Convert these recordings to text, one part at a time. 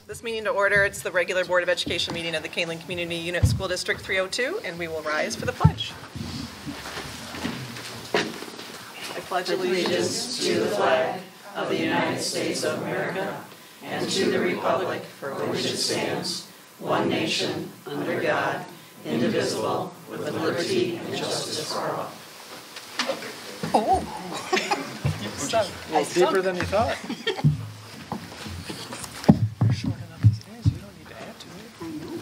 This meeting to order. It's the regular Board of Education meeting of the Kaneland Community Unit School District 302, and we will rise for the pledge. I pledge allegiance to the flag of the United States of America and to the republic for which it stands, one nation, under God, indivisible, with liberty and justice for all. Oh! A little deeper than you thought. You're short enough as it is. You don't need to add to it. I know.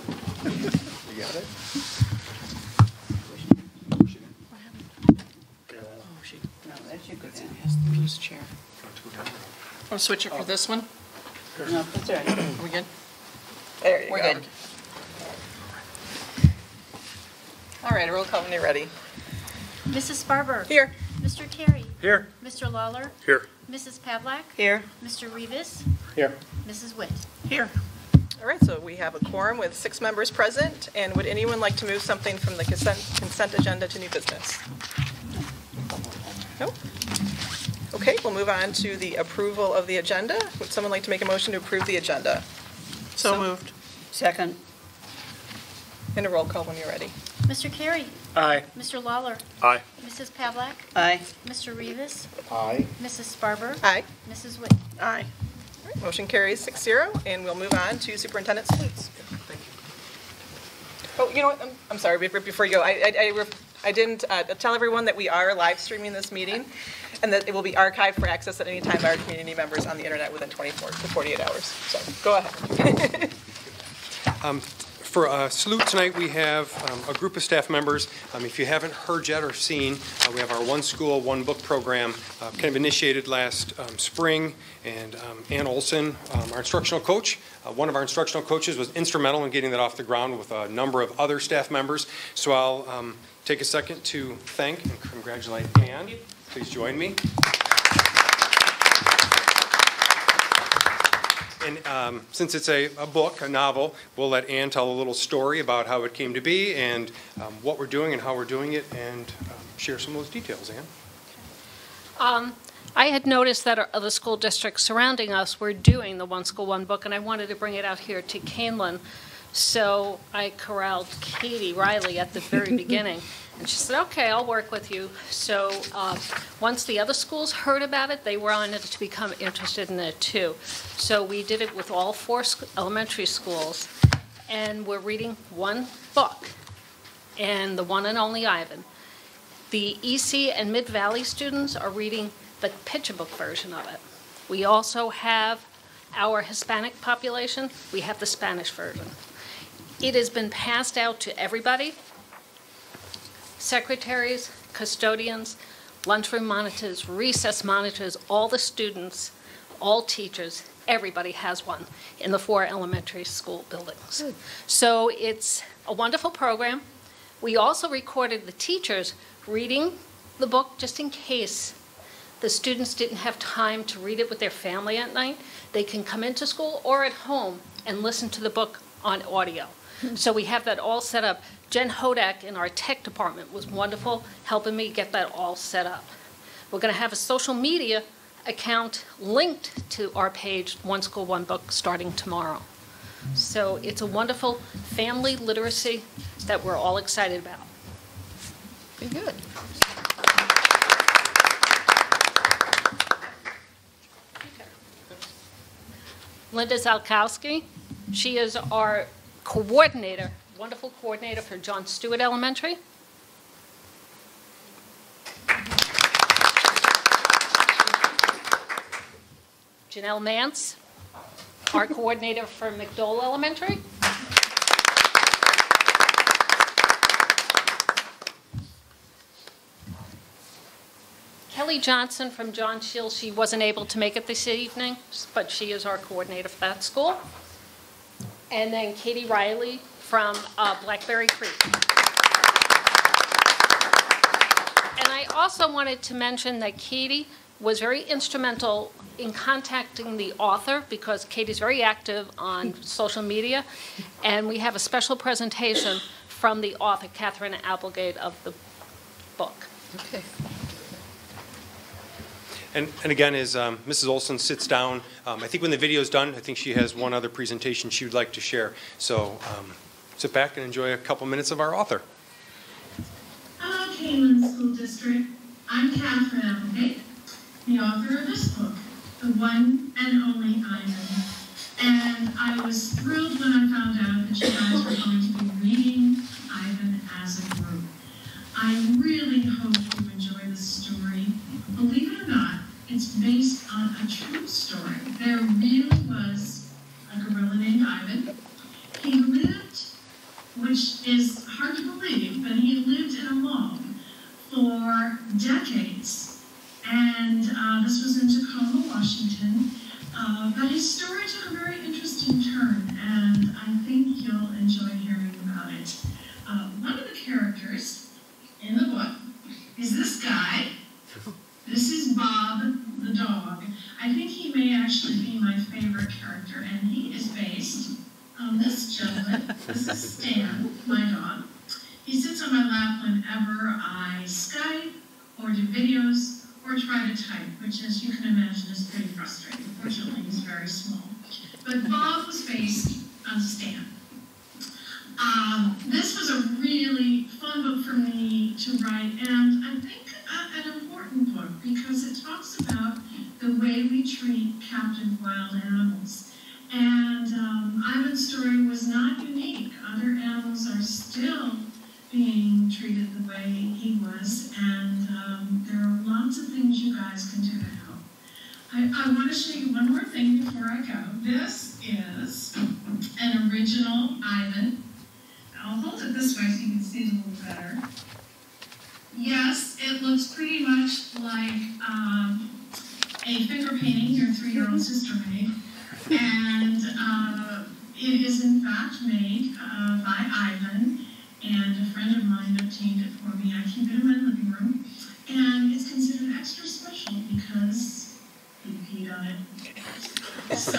You got it? Oh, she. No, that should go down. Yes, the Bruce chair. I'll switch it for this one. No, that's all right. Are we good? There you go. We're good. All right, roll call when you're ready. Mrs. Sparber. Here. Mr. Terry. Here. Mr. Lawler. Here. Mrs. Pavlak. Here. Mr. Rivas. Here. Mrs. Witt. Here. All right, so we have a quorum with 6 members present, and would anyone like to move something from the consent agenda to new business? No? Okay, we'll move on to the approval of the agenda. Would someone like to make a motion to approve the agenda? So moved. Second. And a roll call when you're ready. Mr. Carey. Aye. Mr. Lawler. Aye. Mrs. Pavlak. Aye. Mr. Rivas. Aye. Mrs. Sparber. Aye. Mrs. Witt. Aye. All right, motion carries 6-0, and we'll move on to superintendent salutes. Thank you. Oh, you know what? I'm sorry. Before you go, I didn't tell everyone that we are live streaming this meeting, and that it will be archived for access at any time by our community members on the internet within 24 to 48 hours. So go ahead. For a salute tonight, we have a group of staff members. If you haven't heard yet or seen, we have our One School, One Book program, kind of initiated last spring. And Ann Olson, our instructional coach, one of our instructional coaches was instrumental in getting that off the ground with a number of other staff members. So I'll take a second to thank and congratulate Ann. Please join me. And since it's a book, a novel, we'll let Ann tell a little story about how it came to be and what we're doing and how we're doing it, and share some of those details. Ann? I had noticed that other school districts surrounding us were doing the One School, One Book, and I wanted to bring it out here to Kaneland. So I corralled Katie Riley at the very beginning, and she said, okay, I'll work with you. So once the other schools heard about it, they wanted to become interested in it too. So we did it with all 4 elementary schools, and we're reading one book, and the one and only Ivan. The EC and Mid-Valley students are reading the picture book version of it. We also have our Hispanic population. We have the Spanish version. It has been passed out to everybody. Secretaries, custodians, lunchroom monitors, recess monitors, all the students, all teachers, everybody has one in the 4 elementary school buildings. Good. So it's a wonderful program. We also recorded the teachers reading the book just in case the students didn't have time to read it with their family at night. They can come into school or at home and listen to the book on audio. So we have that all set up. Jen Hodak in our tech department was wonderful, helping me get that all set up. We're going to have a social media account linked to our page, One School, One Book, starting tomorrow. So it's a wonderful family literacy that we're all excited about. Very good. Linda Zalkowski, she is our coordinator, wonderful coordinator for John Stewart Elementary. Janelle Mance, our coordinator for McDowell Elementary. Kelly Johnson from John Shields, she wasn't able to make it this evening, but she is our coordinator for that school. And then Katie Riley from Blackberry Creek. And I also wanted to mention that Katie was very instrumental in contacting the author, because Katie's very active on social media, and we have a special presentation from the author, Catherine Applegate, of the book. Okay. And again, as Mrs. Olson sits down, I think when the video's done, I think she has one other presentation she would like to share. So sit back and enjoy a couple minutes of our author. Hello, Kaneland School District. I'm Catherine Applegate, the author of this book, The One and Only Ivan. And I was thrilled when I found out that you guys were going to be reading Ivan as a group. I really hope you enjoy this story. Believe it or not, it's based on a true story. There really was a gorilla named Ivan. He lived, which is hard to believe, but he lived in a log for decades. And this was in Tacoma, Washington. But his story took a very interesting turn, and I think you'll enjoy hearing about it. One of the characters in the book is this guy. This is Bob the dog. I think he may actually be my favorite character, and he is based on this gentleman. This is Stan, my dog. He sits on my lap whenever I Skype or do videos or try to type, which, as you can imagine, is pretty frustrating. Fortunately, he's very small. But Bob was based on Stan. This was a really fun book for me to write, and I think an important book because it talks about the way we treat captive wild animals. And Ivan's story was not unique. Other animals are still being treated the way he was, and there are lots of things you guys can do to help. I want to show you one more thing before I go. This is an original Ivan. I'll hold it this way so you can see it a little better. Yes, it looks pretty much like a finger painting your 3-year-old sister made, and it is in fact made by Ivan, and a friend of mine obtained it for me. I keep it in my living room, and it's considered extra special because he peed on it. So,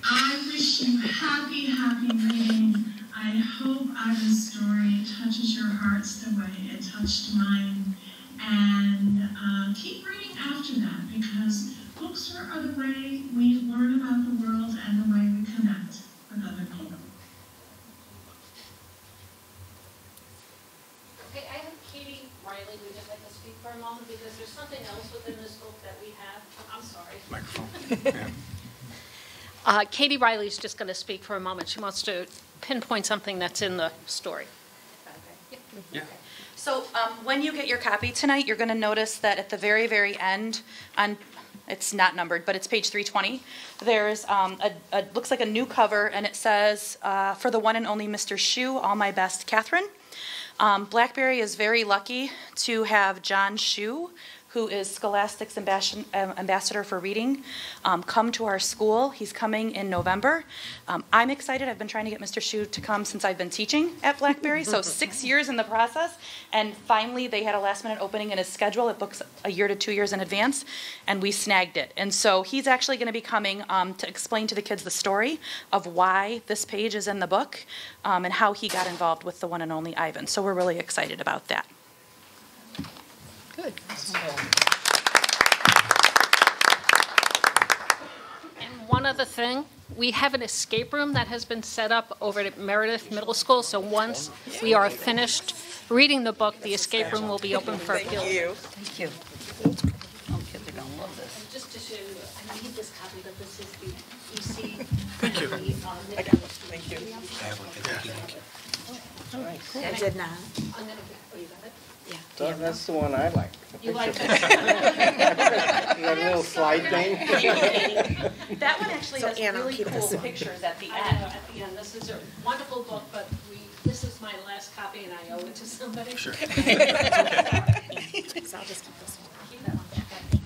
I wish you happy, happy reading. I hope Ivan's story touches your hearts the way it touched mine. And keep reading after that, because books are the way we learn about the world and the way we connect with other people. Okay, I have Katie Riley who would just like to speak for a moment because there's something else within this book that we have. I'm sorry. Microphone. Katie Riley's just going to speak for a moment. She wants to pinpoint something that's in the story. Yeah. So when you get your copy tonight, you're going to notice that at the very, very end, it's not numbered, but it's page 320, there's looks like a new cover, and it says, for the one and only Mr. Shue, all my best, Catherine. Blackberry is very lucky to have John Shue, who is Scholastic's ambassador for reading, come to our school. He's coming in November. I'm excited. I've been trying to get Mr. Shue to come since I've been teaching at Blackberry, so 6 years in the process. And finally, they had a last-minute opening in his schedule. It books a year to 2 years in advance, and we snagged it. And so he's actually going to be coming to explain to the kids the story of why this page is in the book and how he got involved with the one and only Ivan. So we're really excited about that. Good. And one other thing, we have an escape room that has been set up over at Meredith Middle School. So once we are finished reading the book, the escape room will be open for Thank you. Thank you. Oh, kids are going to love this. Just to show you, I need this copy, but this is the EC. Thank you. Thank you. All right. I did not. I'm gonna get, oh, you got it? That's the one I like. You like it? That little slide thing. That one actually So has Ann, I'll really keep cool this one. pictures at the I end. know, at the end, this is a wonderful book, but this is my last copy and I owe it to somebody. Sure. So I'll just keep this one. Keep that one.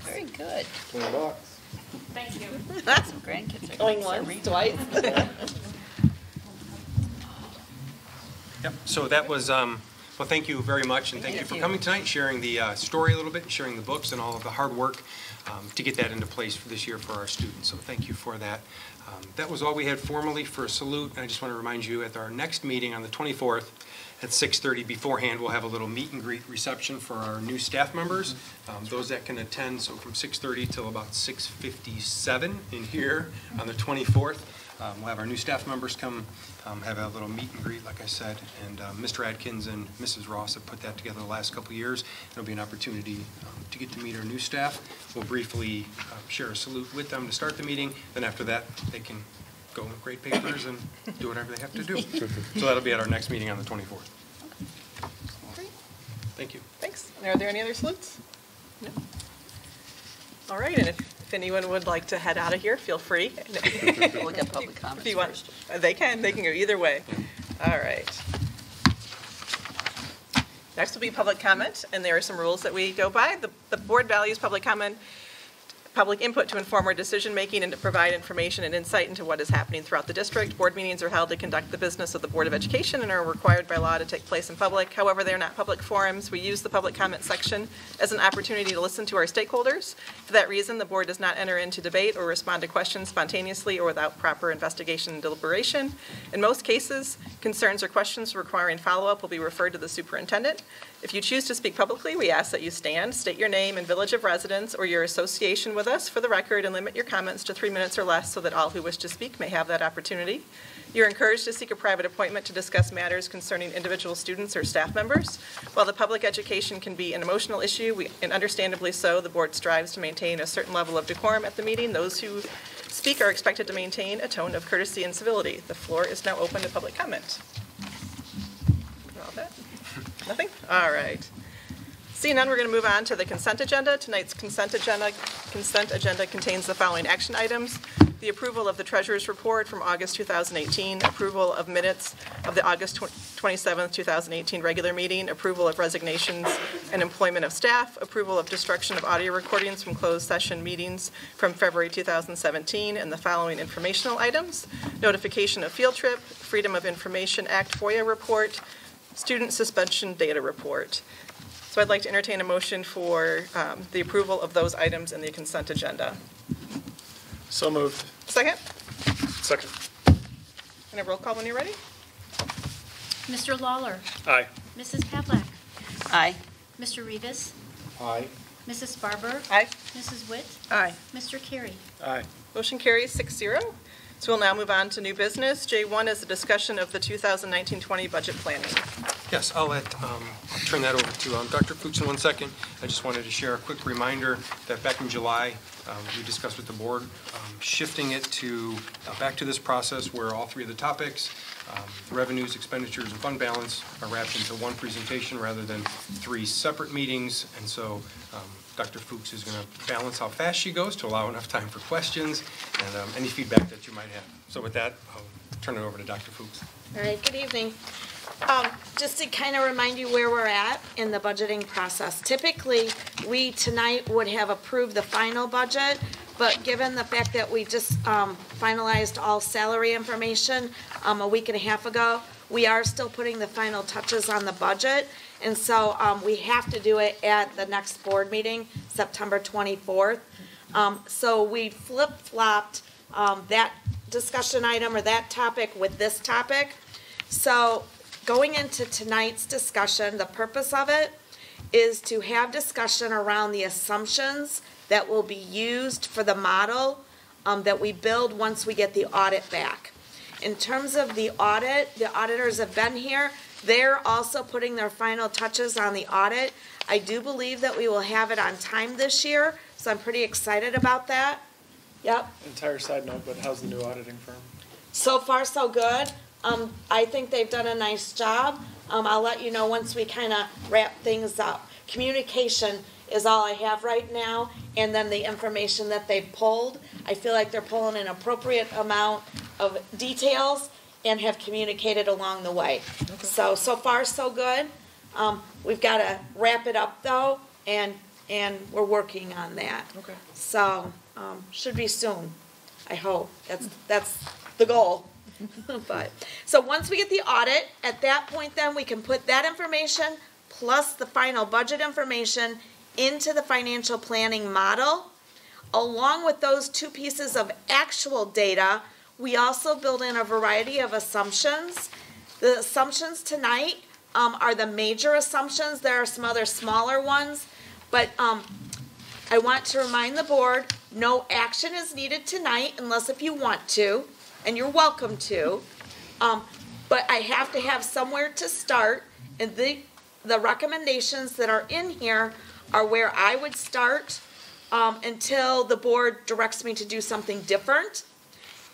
Very good. $20. Thank you. Some grandkids are Going start once, reading. twice. Yep. So that was, well, thank you very much, and thank you for coming tonight, sharing the story a little bit, sharing the books and all of the hard work to get that into place for this year for our students. So thank you for that. That was all we had formally for Salute, and I just want to remind you at our next meeting on the 24th At 6:30 beforehand, we'll have a little meet and greet reception for our new staff members, those that can attend, so from 6:30 till about 6:57 in here on the 24th. We'll have our new staff members come have a little meet and greet, like I said, and Mr. Adkins and Mrs. Ross have put that together the last couple of years. It'll be an opportunity to get to meet our new staff. We'll briefly share a salute with them to start the meeting, then after that, they can go and grade papers and do whatever they have to do. So that'll be at our next meeting on the 24th. Great. Thank you. Thanks. Are there any other salutes? No. All right, and if anyone would like to head out of here, feel free. We'll get public comments If you want, first. they can go either way. All right. Next will be public comment, and there are some rules that we go by. The board values public comment, public input to inform our decision-making and to provide information and insight into what is happening throughout the district. Board meetings are held to conduct the business of the Board of Education and are required by law to take place in public. However, they are not public forums. We use the public comment section as an opportunity to listen to our stakeholders. For that reason, the board does not enter into debate or respond to questions spontaneously or without proper investigation and deliberation. In most cases, concerns or questions requiring follow-up will be referred to the superintendent. If you choose to speak publicly, we ask that you stand, state your name and village of residence or your association with us for the record, and limit your comments to 3 minutes or less so that all who wish to speak may have that opportunity. You're encouraged to seek a private appointment to discuss matters concerning individual students or staff members. While the public education can be an emotional issue, and understandably so, the board strives to maintain a certain level of decorum at the meeting. Those who speak are expected to maintain a tone of courtesy and civility. The floor is now open to public comment. All that? Nothing? All right. Seeing none, we're going to move on to the consent agenda. Tonight's consent agenda contains the following action items: the approval of the treasurer's report from August 2018, approval of minutes of the August 27th, 2018 regular meeting, approval of resignations and employment of staff, approval of destruction of audio recordings from closed session meetings from February 2017, and the following informational items: notification of field trip, Freedom of Information Act FOIA report, student suspension data report. So I'd like to entertain a motion for the approval of those items in the consent agenda. So moved. Second? Second. And a roll call when you're ready. Mr. Lawler. Aye. Mrs. Pavlik. Aye. Mr. Rivas. Aye. Mrs. Barber. Aye. Mrs. Witt. Aye. Mr. Carey. Aye. Motion carries 6-0. So we'll now move on to new business. J1 is a discussion of the 2019-20 budget planning. Yes, I'll turn that over to Dr. Fuchs in 1 second. I just wanted to share a quick reminder that back in July, we discussed with the board shifting it to back to this process where all three of the topics, revenues, expenditures, and fund balance, are wrapped into one presentation rather than 3 separate meetings. And so Dr. Fuchs is going to balance how fast she goes to allow enough time for questions and any feedback that you might have. So with that, I'll turn it over to Dr. Fuchs. All right, good evening. Just to kind of remind you where we're at in the budgeting process. Typically, we tonight would have approved the final budget, but given the fact that we just finalized all salary information a week and a half ago, we are still putting the final touches on the budget. And so we have to do it at the next board meeting, September 24th. So we flip-flopped that discussion item or that topic with this topic. So going into tonight's discussion, the purpose of it is to have discussion around the assumptions that will be used for the model that we build once we get the audit back. In terms of the audit, the auditors have been here. They're also putting their final touches on the audit. I do believe that we will have it on time this year, so I'm pretty excited about that. Yep. Entire side note, but how's the new auditing firm? So far, so good. I think they've done a nice job. I'll let you know once we kind of wrap things up. Communication is all I have right now, and then the information that they've pulled. I feel like they're pulling an appropriate amount of details and have communicated along the way. Okay. So far, so good. We've got to wrap it up, though, and we're working on that. Okay. So should be soon, I hope. That's the goal. But so once we get the audit, at that point then we can put that information plus the final budget information into the financial planning model. Along with those 2 pieces of actual data, we also build in a variety of assumptions. The assumptions tonight are the major assumptions. There are some other smaller ones, but I want to remind the board, no action is needed tonight unless if you want to, and you're welcome to. But I have to have somewhere to start, and the recommendations that are in here are where I would start until the board directs me to do something different.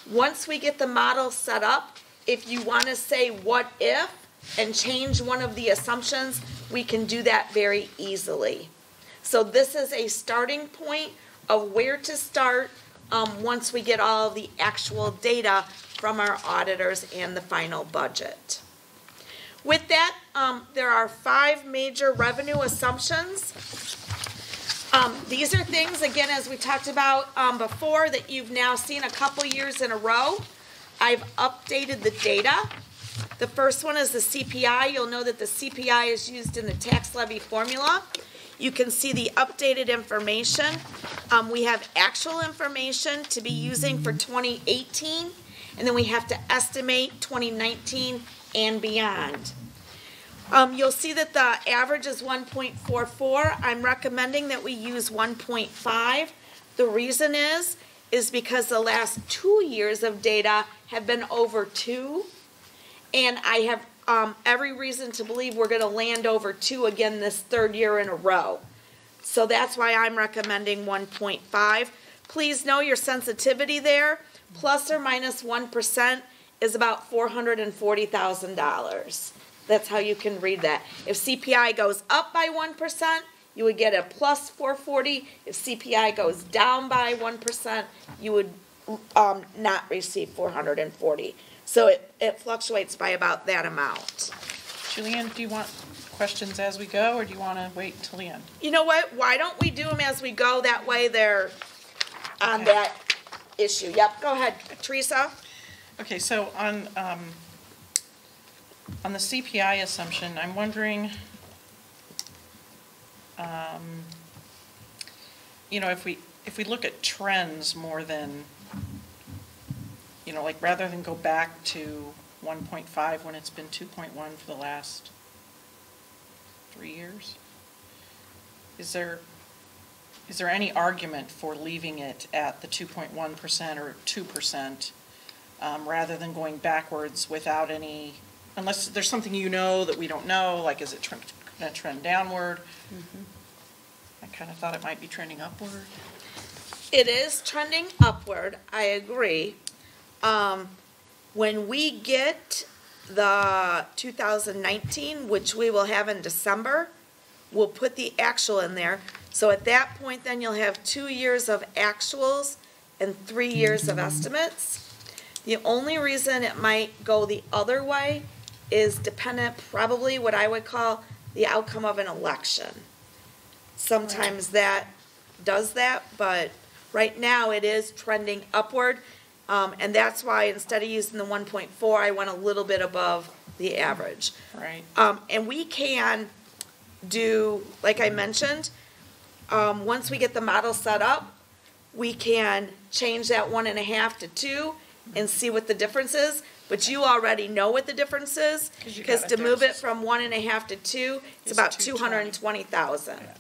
Once we get the model set up, if you want to say what if and change one of the assumptions, we can do that very easily. So this is a starting point of where to start once we get all of the actual data from our auditors and the final budget. With that, there are 5 major revenue assumptions. These are things, again, as we talked about before, that you've now seen a couple years in a row. I've updated the data. The first one is the CPI. You'll know that the CPI is used in the tax levy formula. You can see the updated information. We have actual information to be using for 2018, and then we have to estimate 2019 and beyond. You'll see that the average is 1.44. I'm recommending that we use 1.5. The reason is because the last 2 years of data have been over 2, and I have every reason to believe we're going to land over 2 again this 3rd year in a row. So that's why I'm recommending 1.5. Please know your sensitivity there. Plus or minus 1% is about $440,000. That's how you can read that. If CPI goes up by 1%, you would get a plus 440. If CPI goes down by 1%, you would not receive 440. So it fluctuates by about that amount. Julianne, do you want questions as we go, or do you want to wait until the end? You know what? Why don't we do them as we go? That way they're on that issue. Yep, go ahead, Teresa. Okay, so on the CPI assumption, I'm wondering, you know, if we look at trends more than, you know, like rather than go back to 1.5 when it's been 2.1 for the last 3 years, is there any argument for leaving it at the 2.1% or 2% rather than going backwards without any, unless there's something you know that we don't know, like is it going to trend downward? Mm-hmm. I kind of thought it might be trending upward. It is trending upward, I agree. When we get the 2019, which we will have in December, we'll put the actual in there. So at that point, then you'll have 2 years of actuals and 3 years of estimates. The only reason it might go the other way is dependent, probably what I would call the outcome of an election. Sometimes that does that, but right now it is trending upward. And that's why instead of using the 1.4, I went a little bit above the average. Right. And we can do, like I mentioned, once we get the model set up, we can change that 1.5 to 2 and see what the difference is. But you already know what the difference is, because to move it from 1.5 to 2, it's about $220,000. Yeah.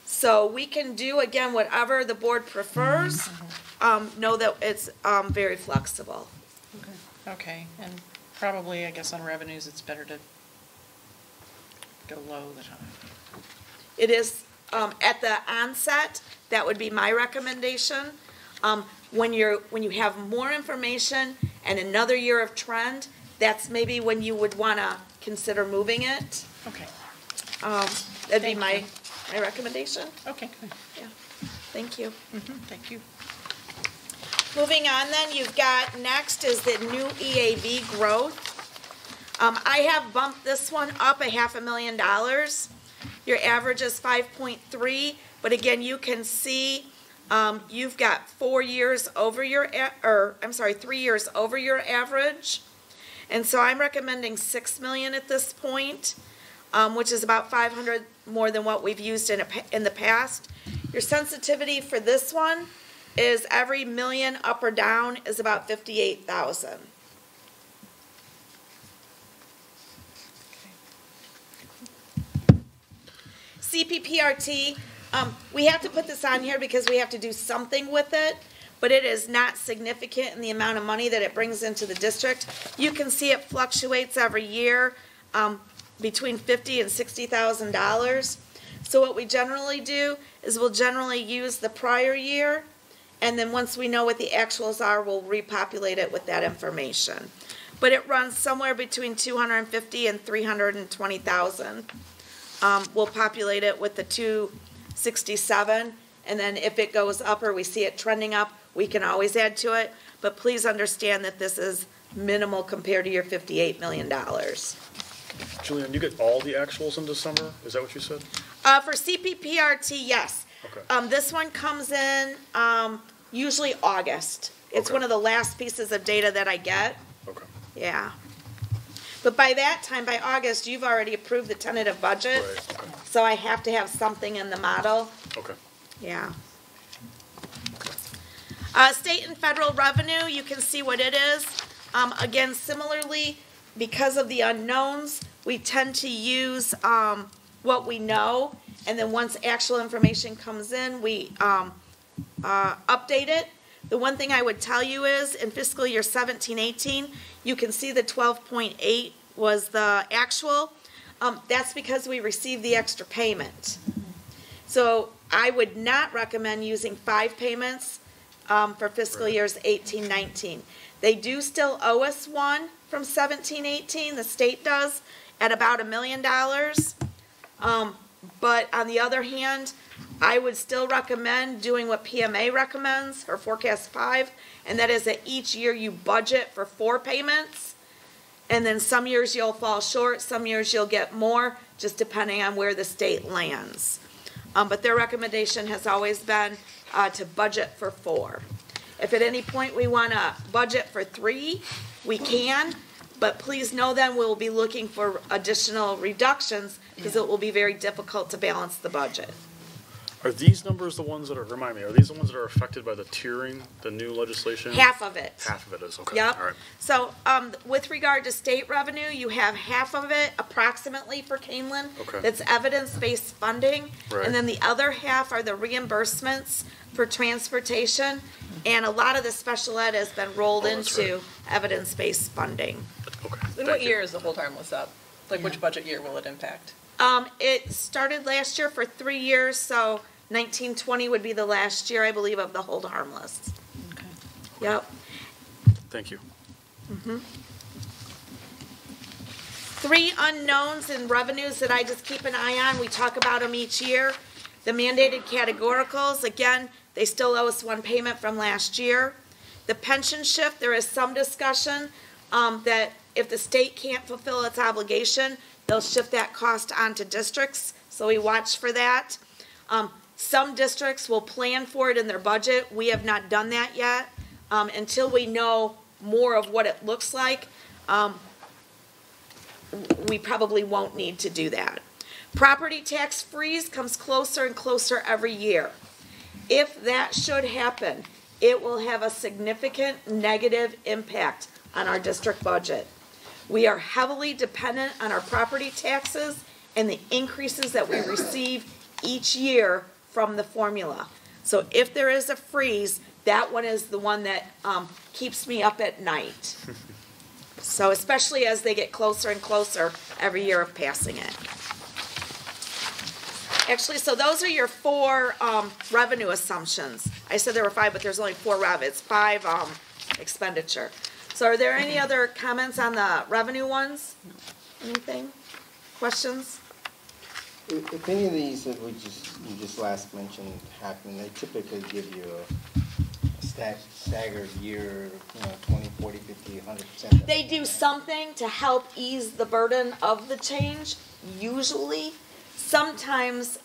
So we can do, again, whatever the board prefers. Know that it's very flexible. Okay, and probably, I guess, on revenues, it's better to go low the time. It is, at the onset, that would be my recommendation. When you have more information and another year of trend, that's maybe when you would want to consider moving it. Okay. That'd be my recommendation. Okay. Yeah. Thank you. Mm-hmm. Thank you. Moving on then, you've got next is the new EAV growth. I have bumped this one up $500,000. Your average is 5.3, but again, you can see you've got 3 years over your average. And so I'm recommending $6 million at this point, which is about 500 more than what we've used in the past. Your sensitivity for this one is every million up or down is about 58,000. CPPRT, we have to put this on here because we have to do something with it, but it is not significant in the amount of money that it brings into the district. You can see it fluctuates every year between $50,000 and $60,000. So what we generally do is we'll generally use the prior year, and then once we know what the actuals are, we'll repopulate it with that information. But it runs somewhere between $250,000 and $320,000. We'll populate it with the 267, and then if it goes up or we see it trending up, we can always add to it. But please understand that this is minimal compared to your $58 million. Julian, you get all the actuals in December? Is that what you said? For CPPRT, yes. Okay. This one comes in usually August. It's Okay. one of the last pieces of data that I get. Okay. Yeah. But by that time, by August, you've already approved the tentative budget. Right, okay. So I have to have something in the model. Okay. Yeah. State and federal revenue, you can see what it is. Again, similarly, because of the unknowns, we tend to use what we know, and then once actual information comes in, we update it. The one thing I would tell you is, in fiscal year 17-18, you can see the 12.8 was the actual. That's because we received the extra payment. So I would not recommend using 5 payments for fiscal years 18-19. They do still owe us one from 17-18, the state does, at about $1 million. But on the other hand, I would still recommend doing what PMA recommends, or Forecast 5, and that is that each year you budget for 4 payments, and then some years you'll fall short, some years you'll get more, just depending on where the state lands. But their recommendation has always been to budget for 4. If at any point we want to budget for 3, we can, but please know then we'll be looking for additional reductions because it will be very difficult to balance the budget. Are these numbers the ones that are, remind me, are these the ones that are affected by the tiering, the new legislation? Half of it. Half of it is, okay. Yep. All right. So with regard to state revenue, you have half of it approximately for Kaneland. Okay. That's evidence-based funding. Right. And then the other half are the reimbursements for transportation. And a lot of the special ed has been rolled that's into evidence-based funding. Okay. In Thank what you. year is the hold harmless up? Like which budget year will it impact? It started last year for 3 years, so 1920 would be the last year, I believe, of the hold harmless. Okay. Yep. Thank you. 3 unknowns in revenues that I just keep an eye on. We talk about them each year. The mandated categoricals, again, they still owe us 1 payment from last year. The pension shift, there is some discussion that if the state can't fulfill its obligation, they'll shift that cost onto districts, so we watch for that. Some districts will plan for it in their budget. We have not done that yet. Until we know more of what it looks like, we probably won't need to do that. Property tax freeze comes closer and closer every year. If that should happen, it will have a significant negative impact on our district budget. We are heavily dependent on our property taxes and the increases that we receive each year from the formula. So if there is a freeze, that one is the one that keeps me up at night. So especially as they get closer and closer every year of passing it. Actually, so those are your 4 revenue assumptions. I said there were 5, but there's only 4 rev. It's 5 expenditure. So are there any other comments on the revenue ones? Anything? Questions? If any of these that you just last mentioned happen, they typically give you a staggered year, 20, 40, 50, 100%. They do something to help ease the burden of the change, usually. Sometimes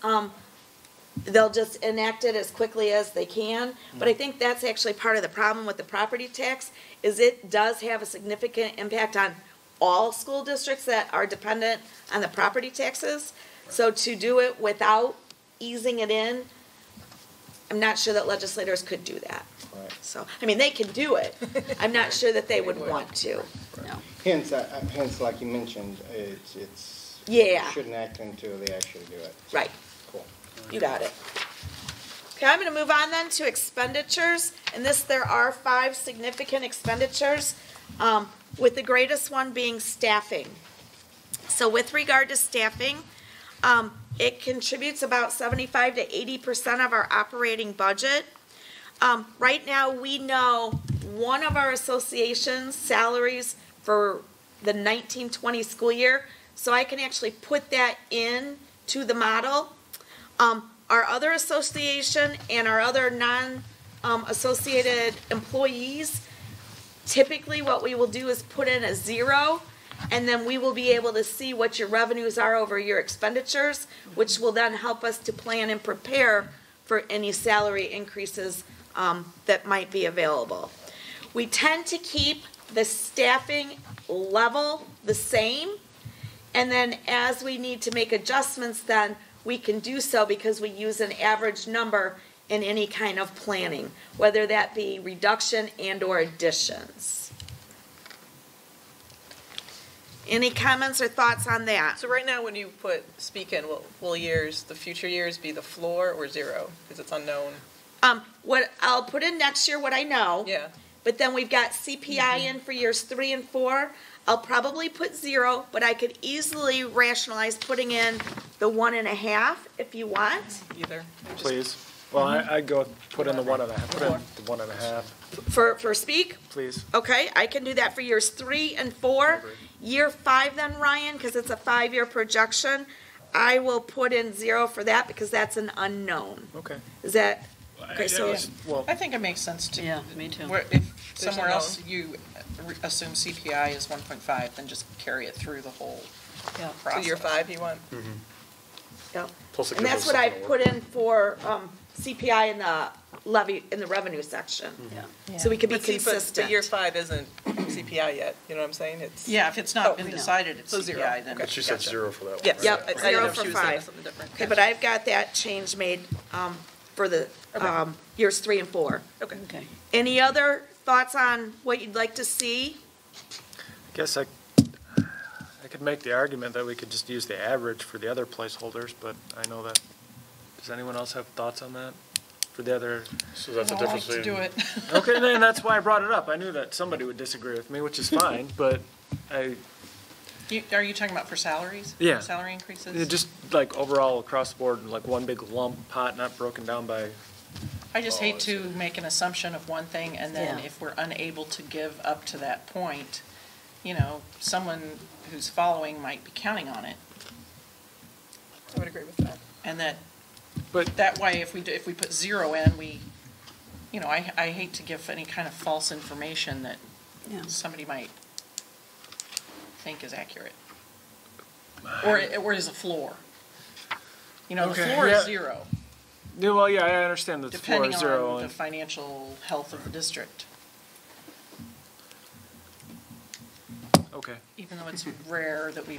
they'll just enact it as quickly as they can, but I think that's actually part of the problem with the property tax, is it does have a significant impact on all school districts that are dependent on the property taxes. So to do it without easing it in, I'm not sure that legislators could do that. Right. So, I mean, they can do it. I'm not sure that they would want to. No. Hence, like you mentioned, it's Yeah. you shouldn't act until they actually do it. Right. You got it. Okay, I'm going to move on then to expenditures. And there are 5 significant expenditures, with the greatest one being staffing. So with regard to staffing, it contributes about 75 to 80% of our operating budget. Right now, we know one of our association's salaries for the 1920 school year, so I can actually put that in to the model. Our other association and our other non-associated employees, typically what we will do is put in a 0, and then we will be able to see what your revenues are over your expenditures, which will then help us to plan and prepare for any salary increases that might be available. We tend to keep the staffing level the same, and then as we need to make adjustments, then we can do so because we use an average number in any kind of planning, whether that be reduction and or additions. Any comments or thoughts on that? So right now, when you speak in, will the future years be the floor or 0? Because it's unknown. What I'll put in next year, what I know. Yeah. But then we've got CPI in for years 3 and 4. I'll probably put 0, but I could easily rationalize putting in the 1.5 if you want. Either. Please. Well, I'd go put in the 1.5. Put in the 1.5. For speak? Please. Okay, I can do that for years 3 and 4. Year 5 then, Ryan, because it's a 5-year projection, I will put in 0 for that because that's an unknown. Okay. Is that, okay, so, Well, I think it makes sense to. Yeah, me too. If somewhere else you assume CPI is 1.5, then just carry it through the whole Yeah. So process. year 5 you want? yep. plus it And gives that's us what I something to put work in for CPI in the levy, in the revenue section. Yeah. So we could be But see, consistent. But year 5 isn't CPI yet, you know what I'm saying? It's. Yeah, if it's Oh, not been we know. decided, it's So 0. CPI, then. with. But she said 0 for that one. Yes. right? Yep, I didn't 0 know if for she was saying 5. something different. Okay, but I've got that change made for the years 3 and 4. Okay. Okay. Any other thoughts on what you'd like to see? I guess I could make the argument that we could just use the average for the other placeholders, but I know that, does anyone else have thoughts on that? For the other, So that's the I don't difference like to do between. it. okay, then that's why I brought it up. I knew that somebody would disagree with me, which is fine, but Are you talking about for salaries? Yeah. Salary increases? just like overall across the board, like one big lump pot, not broken down by, I just hate to make an assumption of one thing, and then Yeah. if we're unable to give up to that point, someone who's following might be counting on it. I would agree with that. And but that way, if we put 0 in, I hate to give any kind of false information that Yeah. somebody might think is accurate. Or is a floor. The Okay, floor yeah. is 0, yeah, well, yeah, I understand that the floor depending is 0. on the financial health of the district. Okay. Even though it's rare that we.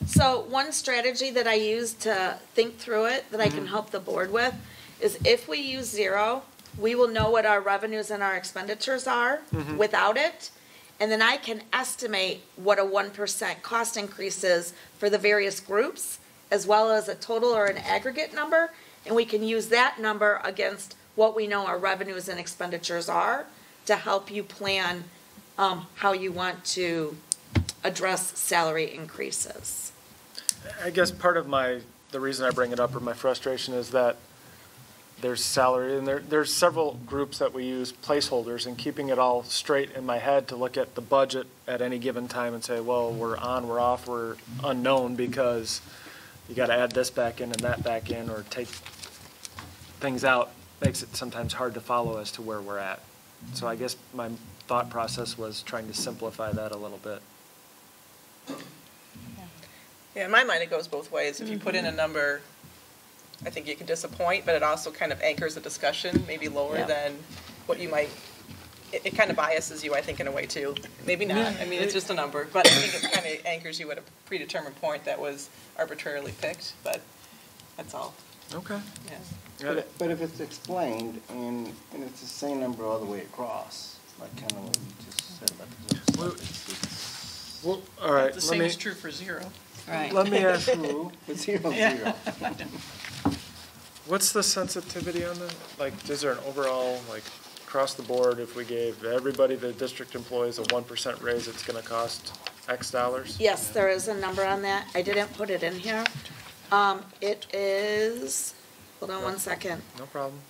So one strategy that I use to think through it that I can help the board with is if we use 0, we will know what our revenues and our expenditures are without it. And then I can estimate what a 1% cost increase is for the various groups, as well as a total or an aggregate number. And we can use that number against what we know our revenues and expenditures are to help you plan how you want to address salary increases. I guess part of the reason I bring it up or my frustration is that there's salary and there's several groups that we use placeholders, and keeping it all straight in my head to look at the budget at any given time and say, well, we're on, we're off, we're unknown because you got to add this back in and that back in or take things out makes it sometimes hard to follow as to where we're at. So I guess my thought process was trying to simplify that a little bit. Yeah, in my mind, it goes both ways. If you put in a number, I think you can disappoint, but it also kind of anchors the discussion, maybe lower Yeah. than what you might, it kind of biases you, I think, in a way, too. Maybe not. I mean, it's just a number, but I think it kind of anchors you at a predetermined point that was arbitrarily picked, but that's all. Okay. Yeah. But if it's explained and it's the same number all the way across, like kind of what you just said about the it's Well, all right. The same is true for 0. Right. Let me ask. true, but 0, 0. What's the sensitivity on that? Like, is there an overall, like, across the board, if we gave everybody, the district employees, a 1% raise, it's gonna cost X dollars? Yes, there is a number on that. I didn't put it in here. It is, hold on one second. No problem.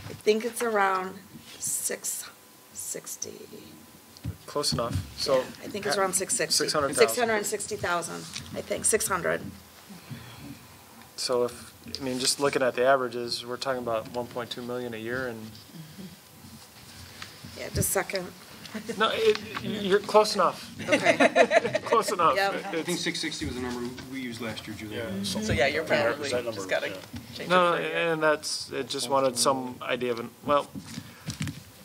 I think it's around 660. Close enough. So I think it's around 660. 600,000. 660,000, I think, 600. So if, I mean, just looking at the averages, we're talking about 1.2 million a year, and Yeah, just a second. no, you're close enough. Okay. Close enough. Yep. I think 660 was the number we used last year, Julie. Yeah. So yeah, you're probably That number, just gotta yeah. change it No, for a year. and that's, it just wanted some idea of, well,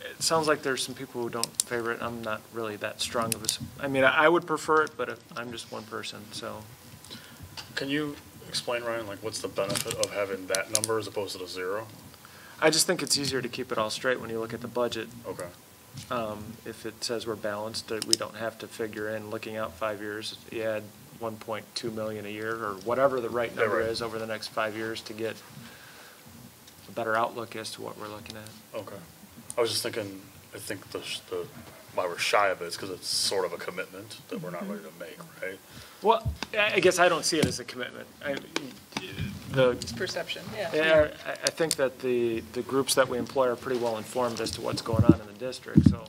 it sounds like there's some people who don't favor it. I'm not really that strong of a, I mean, I would prefer it, but I'm just one person, so. Can you explain, Ryan, like what's the benefit of having that number as opposed to the 0? I just think it's easier to keep it all straight when you look at the budget. Okay. If it says we're balanced, that we don't have to figure in, looking out 5 years, you add 1.2 million a year, or whatever the right number right. is over the next 5 years to get a better outlook as to what we're looking at. Okay. I was just thinking, I think the why we're shy of it is because it's sort of a commitment that we're not ready to make, right? Well, I guess I don't see it as a commitment. It's perception, yeah. Yeah, I think that the groups that we employ are pretty well informed as to what's going on in the district, so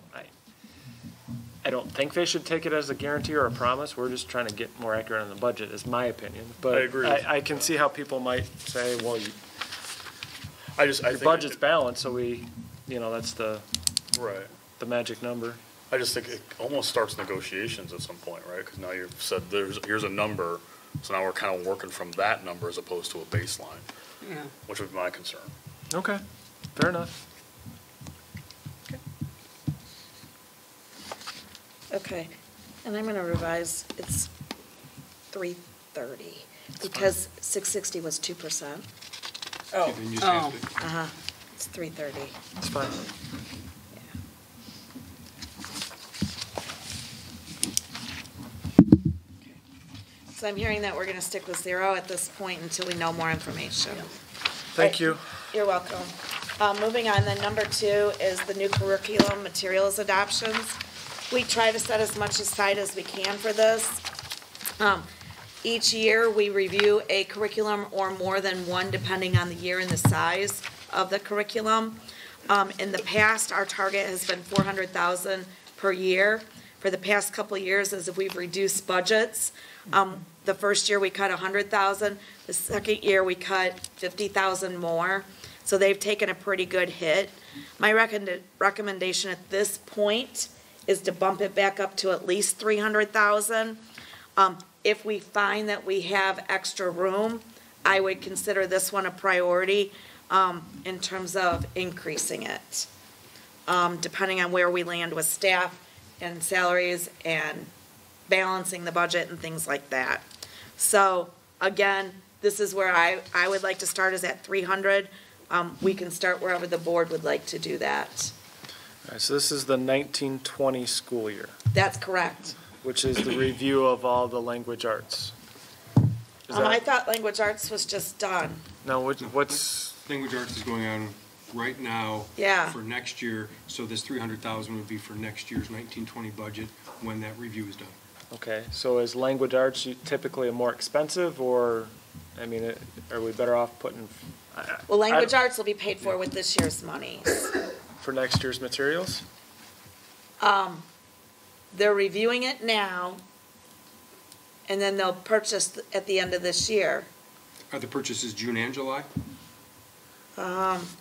I don't think they should take it as a guarantee or a promise. We're just trying to get more accurate on the budget, is my opinion. But I agree. I can see how people might say, well, I your think budget's balanced, so that's the right. magic number. I just think it almost starts negotiations at some point, right? Because now you've said here's a number, so now we're kind of working from that number as opposed to a baseline, Yeah. which would be my concern. Okay, fair enough. Okay, and I'm gonna revise, it's 330, because 660 was 2%. Oh, You just asked it. Uh-huh, it's 330. That's fine. So I'm hearing that we're gonna stick with 0 at this point until we know more information. Thank you. You're welcome. Moving on, then number 2 is the new curriculum materials adoptions. We try to set as much aside as we can for this. Each year, we review a curriculum or more than one, depending on the year and the size of the curriculum. In the past, our target has been $400,000 per year. For the past couple of years, as we've reduced budgets, the first year we cut $100,000. The second year we cut $50,000 more. So they've taken a pretty good hit. My recommendation at this point is to bump it back up to at least $300,000. If we find that we have extra room, I would consider this one a priority in terms of increasing it, depending on where we land with staff and salaries and balancing the budget and things like that. So again, this is where I would like to start, is at 300. We can start wherever the board would like to do that. All right, so this is the 1920 school year, That's correct. which is the review of all the language arts. Is I that, thought language arts was just done. no, what's, Language arts is going on right now. Yeah. For next year, so this 300,000 would be for next year's 1920 budget when that review is done. okay, so is language arts typically more expensive, or, I mean, are we better off putting? Well, language arts will be paid for with this year's money. For next year's materials? They're reviewing it now, and then they'll purchase at the end of this year. Are the purchases June and July?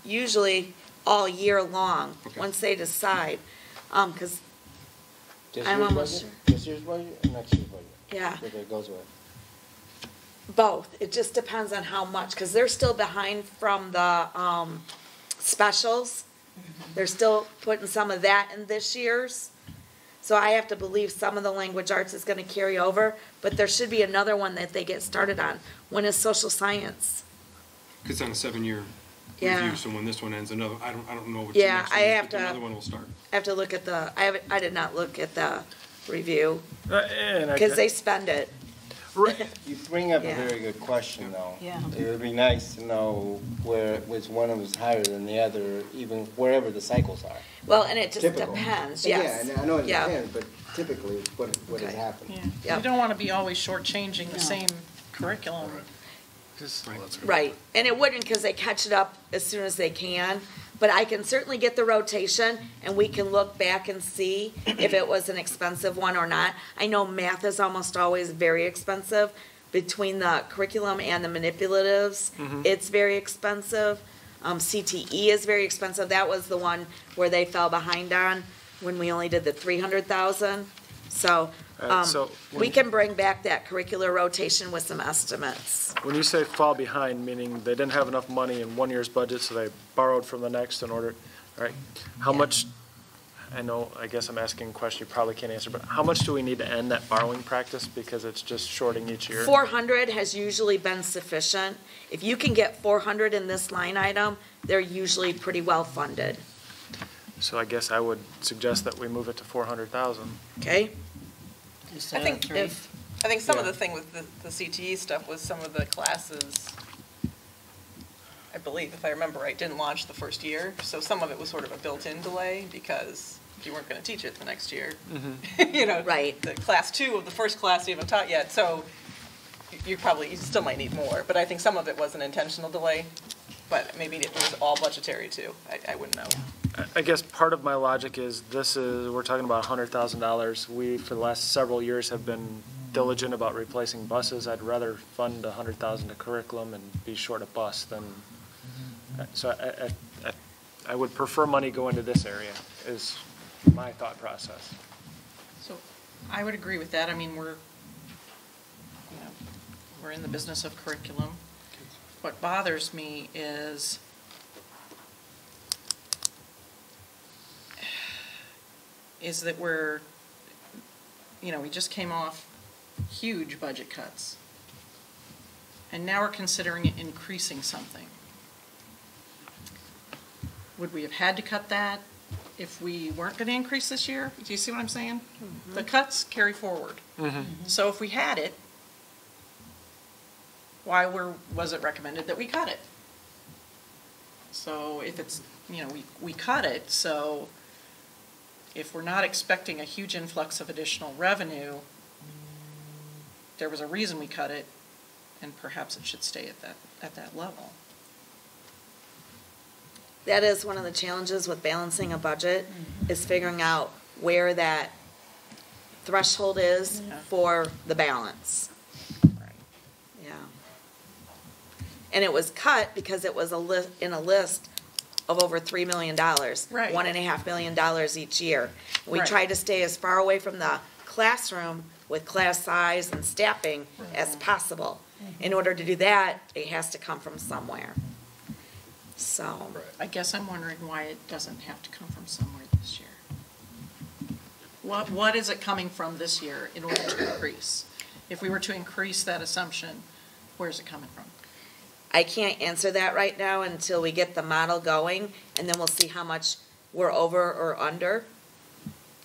Usually all year long, Okay. once they decide. Because, This I'm year's almost budget? This year's budget or next year's budget? yeah, What it goes with? both. It just depends on how much, because they're still behind from the specials. They're still putting some of that in this year's. So I have to believe some of the language arts is gonna carry over, but there should be another one that they get started on. When is social science? Because it's on a 7-year Yeah. review, so when this one ends, I don't know which Yeah, next one I is, have but to- another one will start. I have to look at I did not look at the review, And I because get- they spend it. You bring up a Yeah. very good question, though. Yeah. It would be nice to know which one of them is higher than the other, even wherever the cycles are. Well, and it just Typical. depends, yes. Yeah, and I know it Yeah. depends, but typically, what has Okay. happened? Yeah. Yep. You don't want to be always shortchanging the same curriculum. Just- Right, and it wouldn't, because they catch it up as soon as they can, but I can certainly get the rotation, and we can look back and see if it was an expensive one or not. I know math is almost always very expensive, between the curriculum and the manipulatives, it's very expensive. CTE is very expensive, that was the one where they fell behind on, when we only did the 300,000. So, so we can bring back that curricular rotation with some estimates. When you say fall behind, meaning they didn't have enough money in one year's budget, so they borrowed from the next in order, all right? How much, I guess I'm asking a question you probably can't answer, but how much do we need to end that borrowing practice because it's just shorting each year? 400 has usually been sufficient. If you can get 400 in this line item, they're usually pretty well funded, So I guess I would suggest that we move it to 400,000. okay? Instead I of think 3. I think some of Yeah. the thing with the CTE stuff was some of the classes, I believe, if I remember right, didn't launch the first year. So some of it was sort of a built-in delay because you weren't going to teach it the next year. You know, Right. the class 2 of the first class you haven't taught yet. So you still might need more. But I think some of it was an intentional delay. But maybe it was all budgetary too. I wouldn't know. I guess part of my logic is we're talking about $100,000. We, for the last several years, have been diligent about replacing buses. I'd rather fund $100,000 to curriculum and be short a bus than, so I would prefer money go into this area, is my thought process. So I would agree with that. I mean, we're in the business of curriculum. What bothers me is that we just came off huge budget cuts. And now we're considering increasing something. Would we have had to cut that if we weren't going to increase this year? Do you see what I'm saying? The cuts carry forward. So if we had it, why was it recommended that we cut it? So if it's, we cut it, so if we're not expecting a huge influx of additional revenue, there was a reason we cut it, and perhaps it should stay at that level. That is one of the challenges with balancing a budget, is figuring out where that threshold is Yeah. for the balance. Right. Yeah. And it was cut because it was in a list of over $3 million. Right. $1.5 million each year. We Right. tried to stay as far away from the classroom with class size and staffing as possible. In order to do that, it has to come from somewhere. So, I guess I'm wondering why it doesn't have to come from somewhere this year. What is it coming from this year in order to increase? If we were to increase that assumption, where's it coming from? I can't answer that right now until we get the model going, and then we'll see how much we're over or under.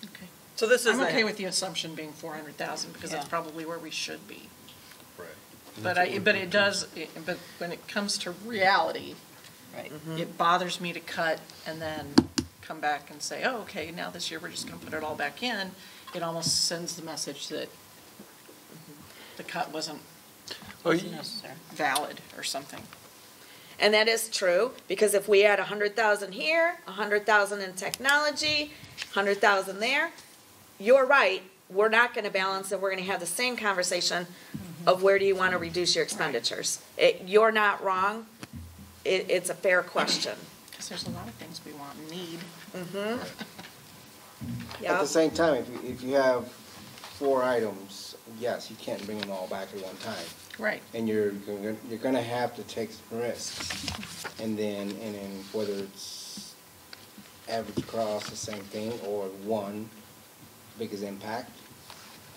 Okay. So this is I'm okay with the assumption being 400,000 because that's probably where we should be. Right. But when it comes to reality, Right. it bothers me to cut and then come back and say, oh, okay, now this year we're just going to put it all back in. It almost sends the message that the cut wasn't Necessary. valid or something. And that is true, because if we add 100,000 here, 100,000 in technology, 100,000 there, you're right, we're not gonna balance and we're gonna have the same conversation of where do you wanna reduce your expenditures. You're not wrong, it's a fair question. Because there's a lot of things we want and need. At Yeah, the same time, if you have 4 items, yes, you can't bring them all back at one time. Right. And you're gonna have to take some risks. And then whether it's average across the same thing or one biggest impact.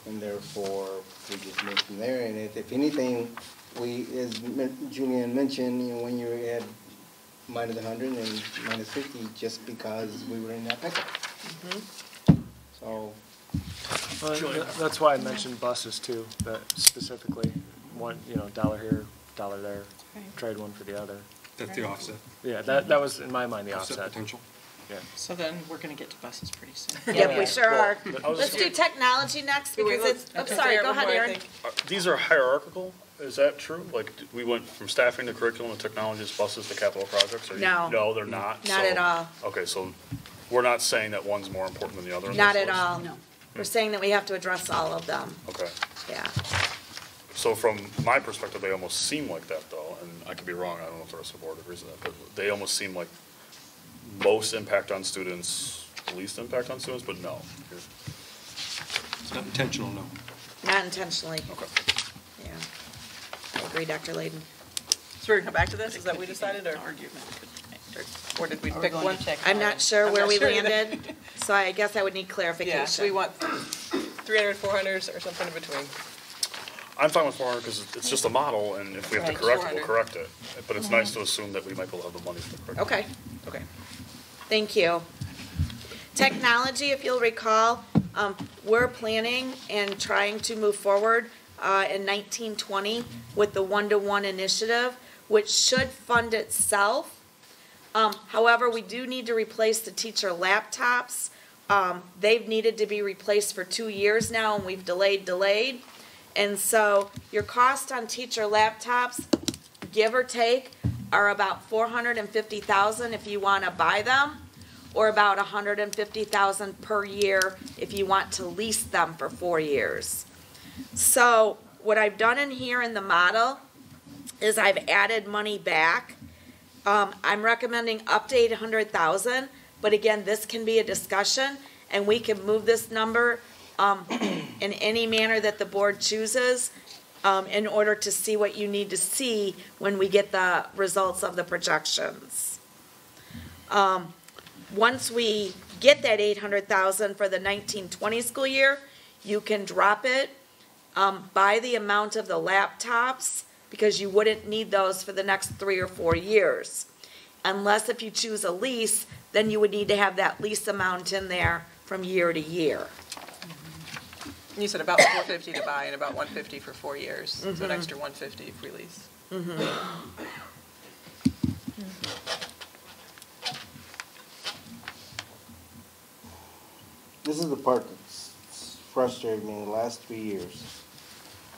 And therefore, we just move from there. And if anything, as Julian mentioned, when you had minus 100 and minus 50, just because we were in that pickle. So, Well, that's why I mentioned buses too, that specifically, one, dollar here, dollar there, trade one for the other. That's the offset. Yeah, that was in my mind the Offset offset. potential. Yeah. So then we're going to get to buses pretty soon. Yep, we sure are. I was Let's do technology next because it's, I'm Okay. sorry, go ahead, Before I Aaron. think- These are hierarchical, is that true? Like, we went from staffing to curriculum to technologies, buses to capital projects? No. No, they're not? Not at all. Okay, so we're not saying that one's more important than the other? in Not this at list? all. No. We're saying that we have to address all of them, Okay. yeah. So from my perspective, they almost seem like that though, and I could be wrong, I don't know if the rest of the board agrees with that, but they almost seem like most impact on students, least impact on students, but no. It's not intentional, no. Not intentionally, Okay. yeah. I agree, Dr. Layden. So we're going to come back to this? Is that what we decided, or did we pick one? I'm not sure I'm where not we sure. landed, so I guess I would need Yeah, clarification. so we want 300, 400s, or something in between. I'm fine with 400 because it's just a model, and if we have to Right, correct it, 400. we'll correct it. But it's nice to assume that we might be able to have the money for the correction. Okay, Okay. thank you. Technology, if you'll recall, we're planning and trying to move forward in 1920 with the one-to-one initiative, which should fund itself. However, we do need to replace the teacher laptops. They've needed to be replaced for 2 years now, and we've delayed. And so your cost on teacher laptops, give or take, are about $450,000 if you want to buy them, or about $150,000 per year if you want to lease them for 4 years. So what I've done in here in the model is I've added money back. I'm recommending up to $800,000, but again, this can be a discussion, and we can move this number in any manner that the board chooses in order to see what you need to see when we get the results of the projections. Once we get that $800,000 for the 1920 school year, you can drop it by the amount of the laptops, because you wouldn't need those for the next 3 or 4 years. Unless if you choose a lease, then you would need to have that lease amount in there from year to year. You said about 450 to buy and about 150 for 4 years, so an extra 150 if we lease. this is the part that's frustrated me the last 3 years.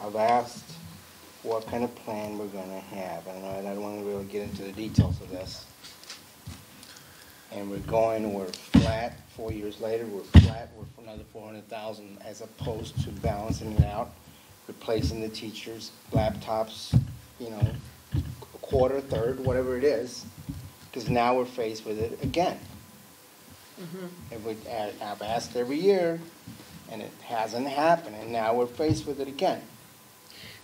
I've asked what kind of plan we're gonna have, and I don't wanna really get into the details of this. And we're flat, 4 years later, we're flat, we're for another 400,000, as opposed to balancing it out, replacing the teachers' laptops, a quarter, third, whatever it is, because now we're faced with it again. And I've asked every year, and it hasn't happened, and now we're faced with it again.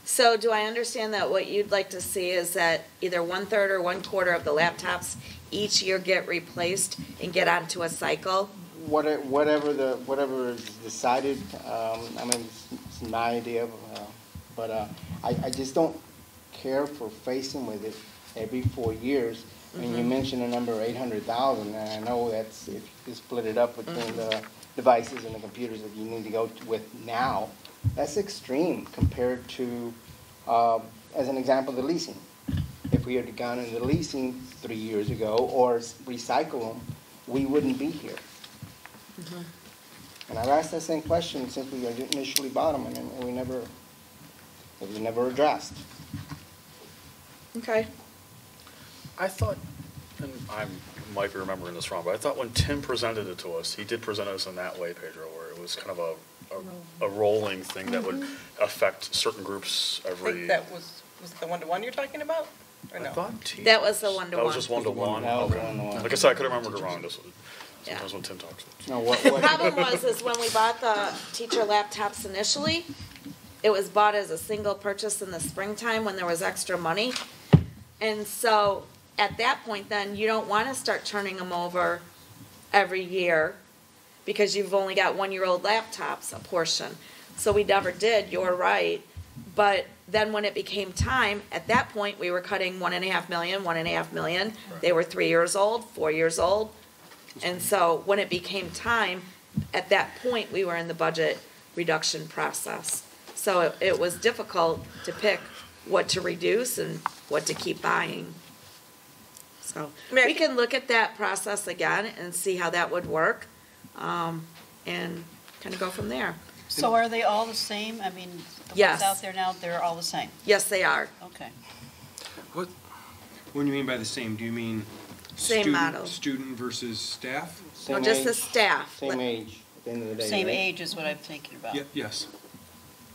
So do I understand that what you'd like to see is that either 1/3 or 1/4 of the laptops each year get replaced and get onto a cycle? Whatever is decided, it's my idea, but I just don't care for facing with it every 4 years. I mean, you mentioned a number of 800,000, and I know that's, if you split it up between the devices and the computers that you need to go with now, that's extreme compared to, as an example, the leasing. If we had gone into leasing 3 years ago or recycle them, we wouldn't be here. And I've asked that same question since we initially bought them, and it was never addressed. Okay. I thought, and I might be remembering this wrong, but I thought when Tim presented it to us, he did present us in that way, Pedro, where it was kind of a rolling thing that would affect certain groups I every. think that was it the one-to-one you're talking about, or no? I thought teachers. That was the That one-to-one. was just one-to-one? That was Okay. one-to-one. Like I said, I could have remembered it wrong. Yeah. Sometimes when Tim talks. No, The problem was when we bought the teacher laptops initially, it was bought as a single purchase in the springtime when there was extra money. And so at that point then, you don't want to start turning them over every year because you've only got 1-year-old laptops, a portion. So we never did, you're right. But then when it became time, at that point, we were cutting $1.5 million. They were 3 years old, 4 years old. And so when it became time, at that point, we were in the budget reduction process. So it was difficult to pick what to reduce and what to keep buying. So we can look at that process again and see how that would work, and kind of go from there. So are they all the same? I mean, the Yes. ones out there now, they're all the same? Yes, they are. Okay. What do you mean by the same? Do you mean Same model. student versus staff? No, Same just the age, staff. Same age, at the end of the day. Same right? age is what I'm thinking about. Yes.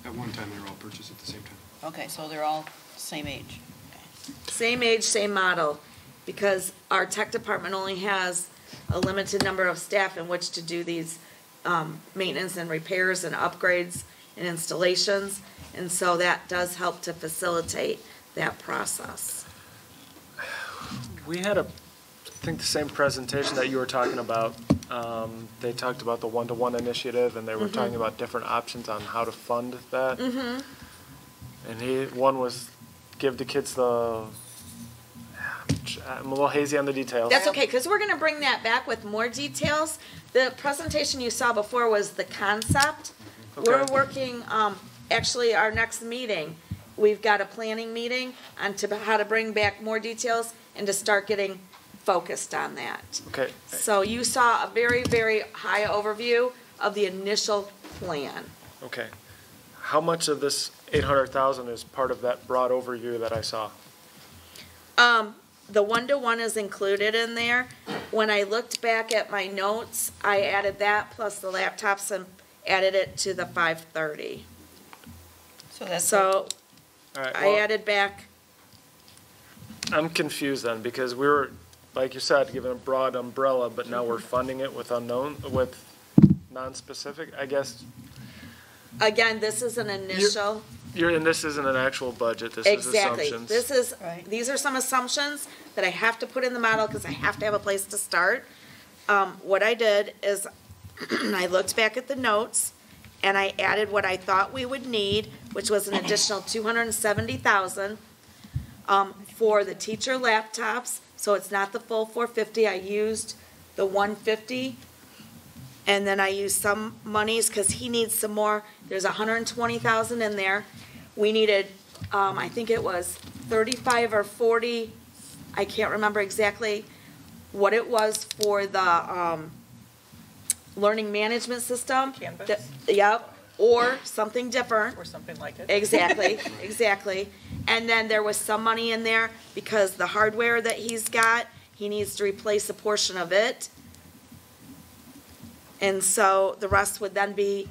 At one time, they were all purchased at the same time. Okay, so they're all same age. Same age, same model, because our tech department only has a limited number of staff in which to do these maintenance and repairs and upgrades and installations, and so that does help to facilitate that process. We had I think the same presentation that you were talking about. They talked about the one-to-one initiative, and they were talking about different options on how to fund that. And one was give the kids I'm a little hazy on the details. That's okay, because we're gonna bring that back with more details. The presentation you saw before was the concept. We're Okay. working, actually, our next meeting, we've got a planning meeting on how to bring back more details and to start getting focused on that. Okay. So you saw a very, very high overview of the initial plan. Okay. How much of this 800,000 is part of that broad overview that I saw? The one-to-one is included in there. When I looked back at my notes, I added that plus the laptops and added it to the 530. So that's. So All right. I Well, added back, I'm confused then, because we were, like you said, given a broad umbrella, but now we're funding it with non-specific, I guess. again, this is an initial. And this isn't an actual budget, this is Exactly. assumptions. These are some assumptions that I have to put in the model because I have to have a place to start. What I did is I looked back at the notes and I added what I thought we would need, which was an additional 270,000 for the teacher laptops. So it's not the full 450. I used the 150. And then I used some monies because he needs some more. There's 120,000 in there. We needed, I think it was 35 or 40. I can't remember exactly what it was for the learning management system. Canvas? Yep, or something different. Or something like it. Exactly, exactly. And then there was some money in there because the hardware that he's got, he needs to replace a portion of it. And so the rest would then be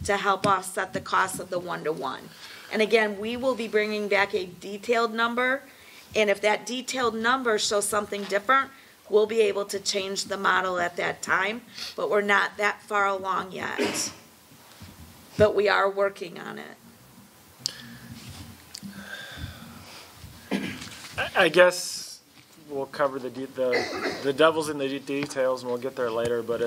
to help offset the cost of the one-to-one. And again, we will be bringing back a detailed number, and if that detailed number shows something different, we'll be able to change the model at that time, but we're not that far along yet. But we are working on it. I guess we'll cover the devil's in the details, and we'll get there later, but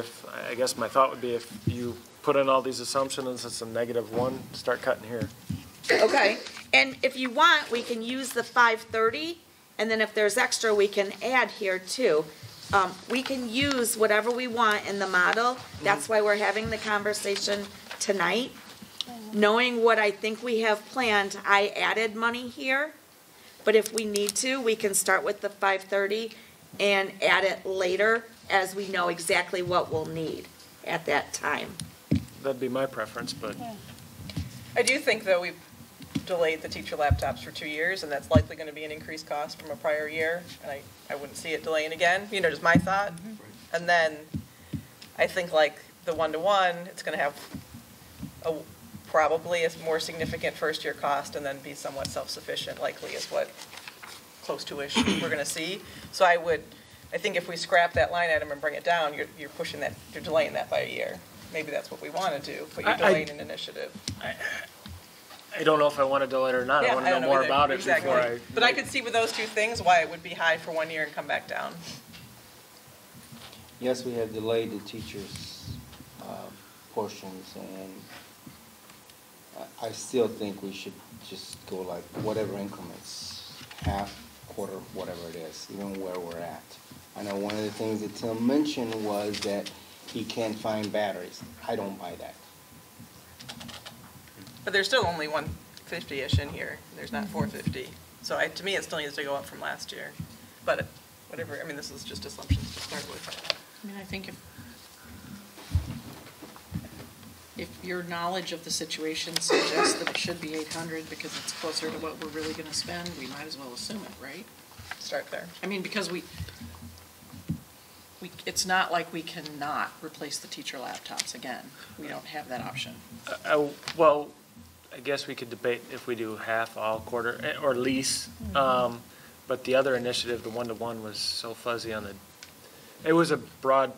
I guess my thought would be if you put in all these assumptions, it's a -1, start cutting here. Okay, and if you want, we can use the 530, and then if there's extra, we can add here too. We can use whatever we want in the model. That's why we're having the conversation tonight. Knowing what I think we have planned, I added money here. But if we need to, we can start with the 530 and add it later as we know exactly what we'll need at that time. That'd be my preference, but I do think, though, we've delayed the teacher laptops for 2 years, and that's likely going to be an increased cost from a prior year, and I wouldn't see it delaying again, just my thought. And then I think like the one-to-one, it's going to have probably a more significant first-year cost and then be somewhat self-sufficient, likely is what close to-ish we're going to see. So I think if we scrap that line item and bring it down, you're pushing that, you're delaying that by a year. Maybe that's what we want to do, but you're delaying an initiative. I don't know if I want to delay it or not. I want to know more about it before I. But I could see with those two things why it would be high for 1 year and come back down. Yes, we have delayed the teachers' portions, and I still think we should just go like whatever increments, half, quarter, whatever it is, even where we're at. I know one of the things that Tim mentioned was that he can't find batteries. I don't buy that. But there's still only 150-ish in here. There's not 450. So to me, it still needs to go up from last year. But whatever, I mean, this is just assumptions to start with. I mean, I think if your knowledge of the situation suggests that it should be 800 because it's closer to what we're really going to spend, we might as well assume it, right? Start there. I mean, because it's not like we cannot replace the teacher laptops again. We don't have that option. Well, I guess we could debate if we do half, all, quarter, or lease. But the other initiative, the one-to-one, was so fuzzy on it was a broad,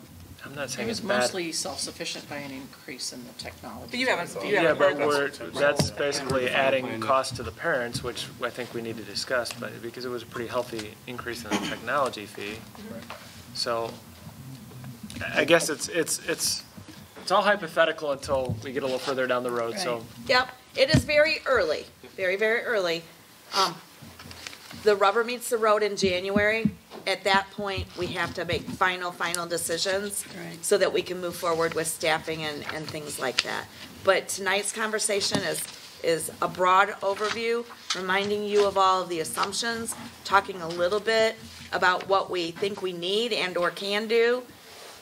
I'm not saying It it's was bad. mostly self-sufficient by an increase in the technology. But you haven't Yeah, but heard that's basically adding cost to the parents, which I think we need to discuss, but because it was a pretty healthy increase in the technology fee. So I guess it's all hypothetical until we get a little further down the road, so. Yep, it is very early, very, very early. The rubber meets the road in January. At that point, we have to make final decisions so that we can move forward with staffing and things like that. But tonight's conversation is a broad overview, reminding you of all of the assumptions, talking a little bit about what we think we need and or can do,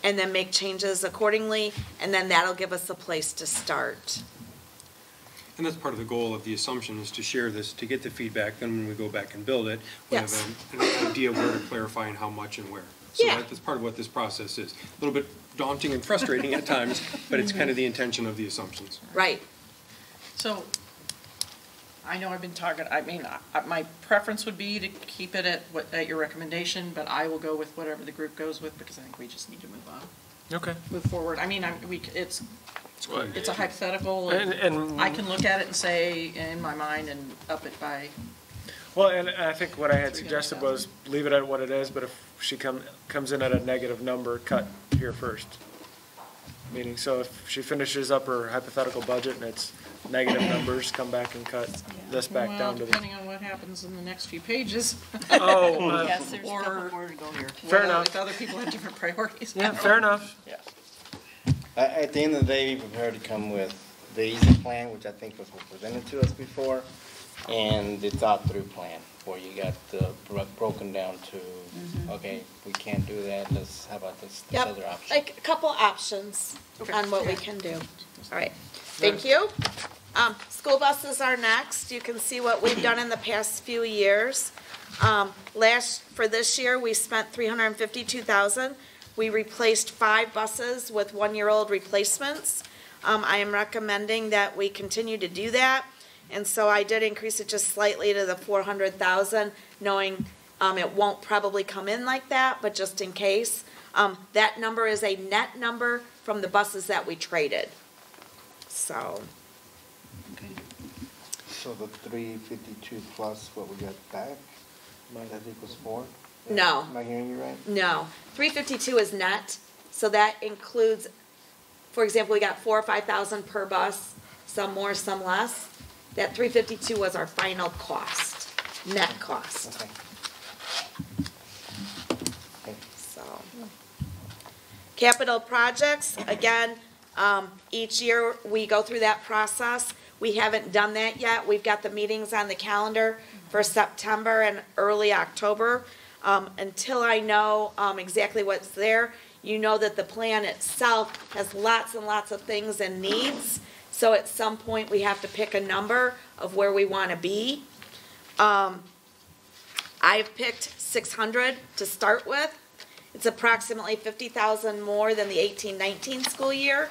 and then make changes accordingly, and then that'll give us a place to start. And that's part of the goal of the assumption, is to share this, to get the feedback, then when we go back and build it, we have an idea where to clarify and how much and where. So that's part of what this process is. A little bit daunting and frustrating at times, but it's kind of the intention of the assumptions. Right. So, I know I've been talking, I mean, my preference would be to keep it at your recommendation, but I will go with whatever the group goes with, because I think we just need to move on. Okay. Move forward. I mean, it's a hypothetical, And I can look at it and say, in my mind, and up it by. Well, and I think what I had suggested was leave it at what it is, but if she comes in at a negative number, cut here first. Meaning, so if she finishes up her hypothetical budget and it's negative numbers, come back and cut this back down to the. Depending on what happens in the next few pages. Oh, Yes, there's a Or- couple more to go here. Fair enough. If other people have different priorities. Yeah, fair enough. Yeah. At the end of the day, be prepared to come with the easy plan, which I think was what presented to us before, and the thought-through plan, where you got broken down to, okay, we can't do that, how about this other option? Like a couple options on what we can do. All right, thank you. School buses are next. You can see what we've done in the past few years. For this year, we spent $352,000. We replaced 5 buses with 1-year-old replacements. I am recommending that we continue to do that. And so I did increase it just slightly to the $400,000, knowing it won't probably come in like that, but just in case. That number is a net number from the buses that we traded. So. So the 352 plus what we got back, that equals 4? No. Am I hearing you right? No, 352 is net, so that includes, for example, we got 4,000 or 5,000 per bus, some more, some less. That 352 was our final cost, net cost. Okay. So, capital projects, again, each year we go through that process. We haven't done that yet. We've got the meetings on the calendar for September and early October. Until I know exactly what's there, you know that the plan itself has lots and lots of things and needs. So at some point, we have to pick a number of where we want to be. I've picked 600 to start with. It's approximately 50,000 more than the 18-19 school year.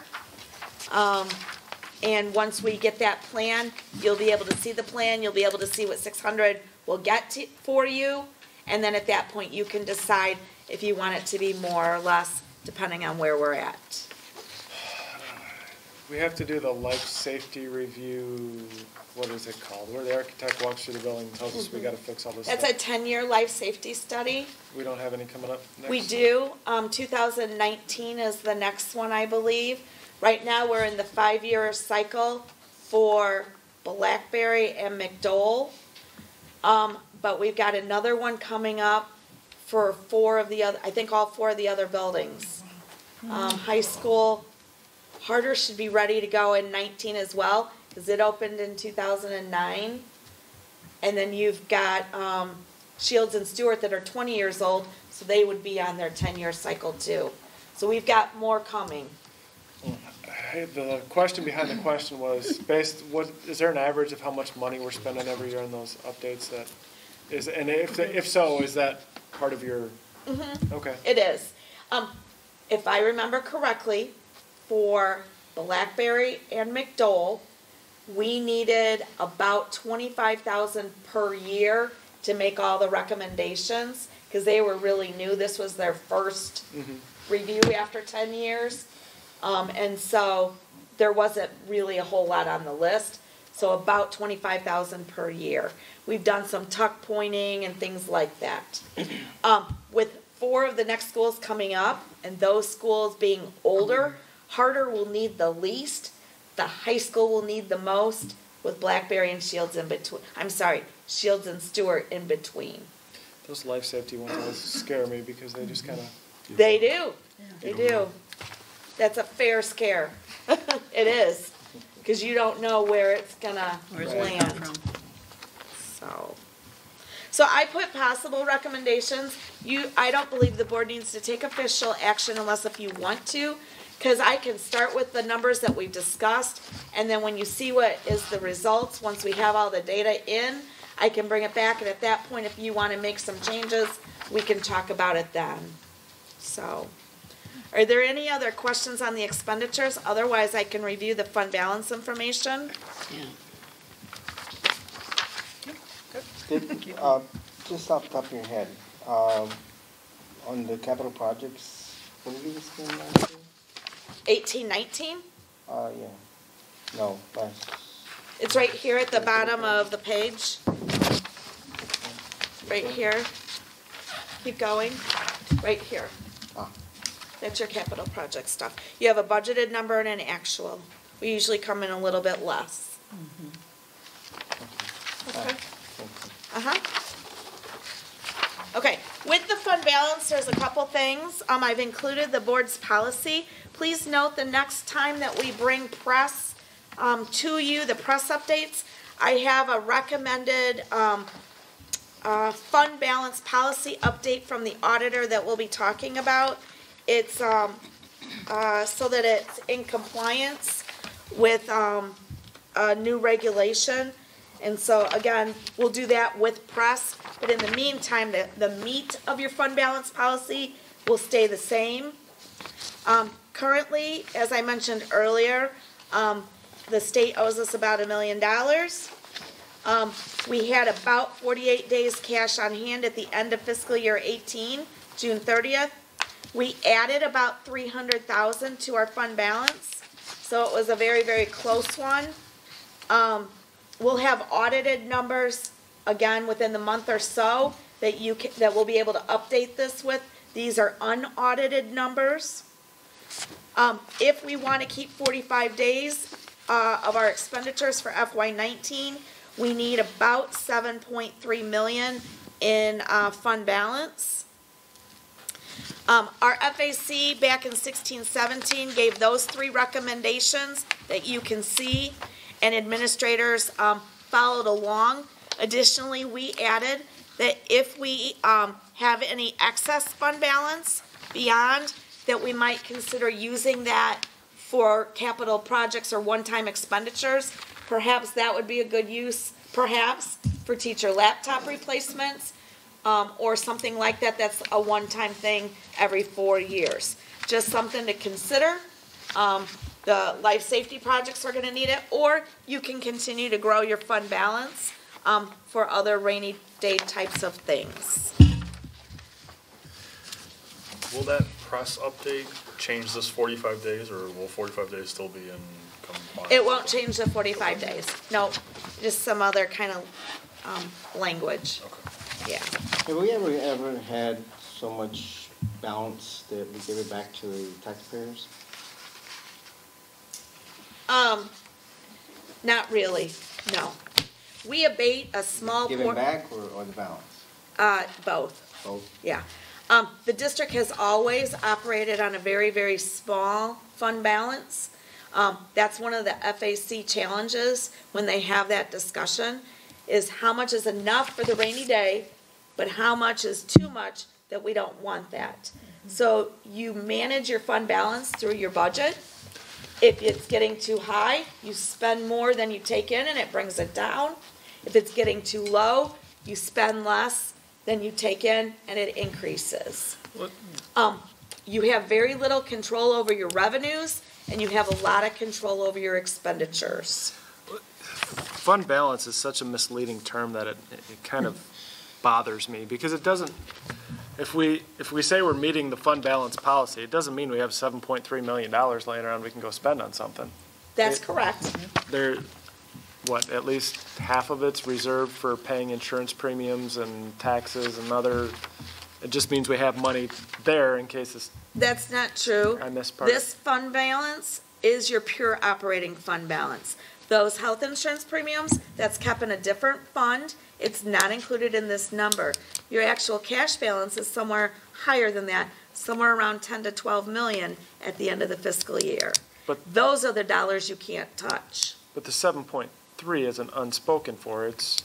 And once we get that plan, you'll be able to see the plan. You'll be able to see what 600 will get for you. And then at that point, you can decide if you want it to be more or less, depending on where we're at. We have to do the life safety review, what is it called? Where the architect walks through the building and tells us we gotta fix all this stuff. That's a 10-year life safety study. We don't have any coming up next? We do. 2019 is the next one, I believe. Right now, we're in the 5-year cycle for Blackberry and McDowell. But we've got another one coming up for I think all 4 of the other buildings. High school, Harder should be ready to go in 19 as well, because it opened in 2009. And then you've got Shields and Stewart that are 20 years old, so they would be on their 10-year cycle too. So we've got more coming. The question behind the question was is there an average of how much money we're spending every year on those updates and if so, is that part of your, okay. It is. If I remember correctly, for Blackberry and McDowell, we needed about $25,000 per year to make all the recommendations, because they were really new. This was their first review after 10 years. And so there wasn't really a whole lot on the list. So about $25,000 per year. We've done some tuck pointing and things like that. With 4 of the next schools coming up, and those schools being older, Harder will need the least. The high school will need the most, with Blackberry and Shields in between. Shields and Stewart in between. Those life safety ones always scare me because they just kind of. They do. They do. That's a fair scare. It is, because you don't know where it's gonna land. So I put possible recommendations. I don't believe the board needs to take official action unless if you want to, because I can start with the numbers that we've discussed, and then when you see what is the results, once we have all the data in, I can bring it back, and at that point, if you want to make some changes, we can talk about it then. So, are there any other questions on the expenditures? Otherwise, I can review the fund balance information. Just off the top of your head, on the capital projects, what did you spend last year? 18, 19? Yeah. No, last. It's right here at the bottom of the page. Right here. Keep going. Right here. That's your capital project stuff. You have a budgeted number and an actual. We usually come in a little bit less. Okay. Okay, with the fund balance, there's a couple things. I've included the board's policy. Please note the next time that we bring press to you, the press updates, I have a recommended fund balance policy update from the auditor that we'll be talking about. It's so that it's in compliance with a new regulation. And so, again, we'll do that with press. But in the meantime, the meat of your fund balance policy will stay the same. Currently, as I mentioned earlier, the state owes us about $1 million. We had about 48 days cash on hand at the end of fiscal year 18, June 30th. We added about $300,000 to our fund balance, so it was a very, very close one. We'll have audited numbers again within the month or so that we'll be able to update this with. These are unaudited numbers. If we want to keep 45 days of our expenditures for FY19, we need about $7.3 million in fund balance. Our FAC back in 16-17 gave those 3 recommendations that you can see, and administrators followed along. Additionally, we added that if we have any excess fund balance beyond, that we might consider using that for capital projects or one-time expenditures. Perhaps that would be a good use, perhaps, for teacher laptop replacements, or something like that. That's a one-time thing every 4 years. Just something to consider. The life safety projects are going to need it, or you can continue to grow your fund balance for other rainy day types of things. Will that press update change this 45 days, or will 45 days still be in compliance? It won't change the 45 days. No, just some other kind of language. Okay. Yeah. Have we ever had so much balance that we give it back to the taxpayers? Not really, no. We abate a small Give it back or the balance? both. Oh, Yeah. The district has always operated on a very, very small fund balance. That's one of the FAC challenges when they have that discussion, is how much is enough for the rainy day, but how much is too much that we don't want that. So you manage your fund balance through your budget. If it's getting too high, you spend more than you take in and it brings it down. If it's getting too low, you spend less than you take in and it increases. You have very little control over your revenues and you have a lot of control over your expenditures. Fund balance is such a misleading term that it kind of bothers me, because it doesn't, if we say we're meeting the fund balance policy, it doesn't mean we have $7.3 million laying around we can go spend on something. That's correct. At least half of it's reserved for paying insurance premiums and taxes and other, it just means we have money there in case it's. That's not true. I missed part. This fund balance is your pure operating fund balance. Those health insurance premiums, that's kept in a different fund. It's not included in this number. Your actual cash balance is somewhere higher than that, somewhere around 10 to 12 million at the end of the fiscal year. But those are the dollars you can't touch. But the 7.3 isn't unspoken for. It's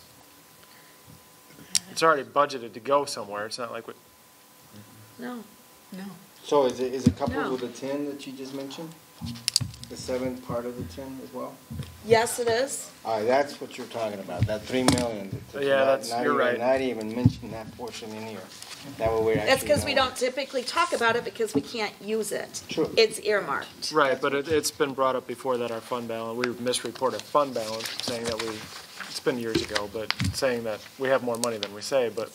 already budgeted to go somewhere. It's not like No. so is it coupled with the 10 that you just mentioned? The 7 part of the 10 as well? Yes, it is. All right, that's what you're talking about, that 3 million. You're right. Not even mention that portion in here. That way we're actually. That's because we don't typically talk about it because we can't use it. True. It's earmarked. Right, but it's been brought up before that our fund balance, we misreported fund balance, saying that it's been years ago, but saying that we have more money than we say, but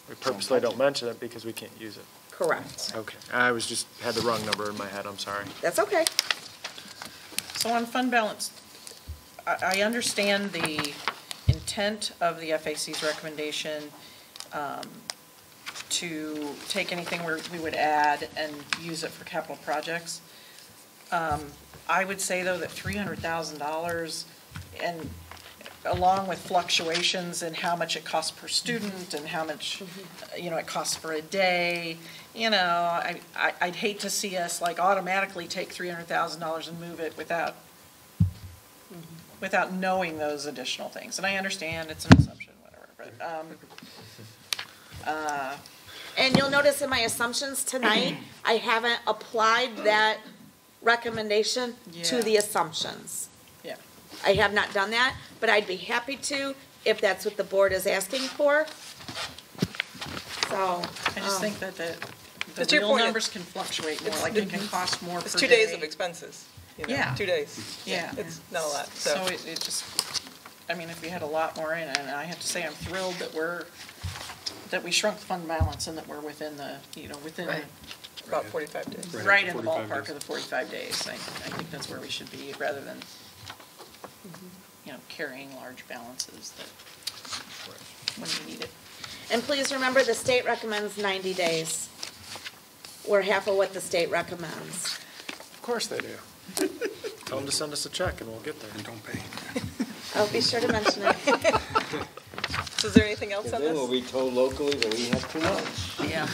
we purposely don't mention it because we can't use it. Correct. Okay, I had the wrong number in my head, I'm sorry. That's okay. So on fund balance, I understand the intent of the FAC's recommendation to take anything we would add and use it for capital projects. I would say, though, that $300,000, and along with fluctuations in how much it costs per student and how much, it costs for a day, I'd hate to see us like automatically take $300,000 and move it without knowing those additional things. And I understand it's an assumption, whatever, but, And you'll notice in my assumptions tonight, I haven't applied that recommendation to the assumptions. Yeah. I have not done that, but I'd be happy to if that's what the board is asking for. So. I just think that the real point, numbers can fluctuate more, like it can cost more per day. It's 2 days of expenses. Yeah. 2 days. Yeah. It's not a lot, So it just, if we had a lot more in, and I have to say, I'm thrilled that we shrunk the fund balance and that we're within the, within. Right. About 45 days. Right in the 45 ballpark days. of the 45 days. I think that's where we should be, rather than, carrying large balances when you need it. And please remember, the state recommends 90 days. We're half of what the state recommends. Of course they do. Tell them to send us a check and we'll get there. And don't pay. I'll be sure to mention it. So is there anything else on Then we'll this? be told locally that we have too much. Yeah.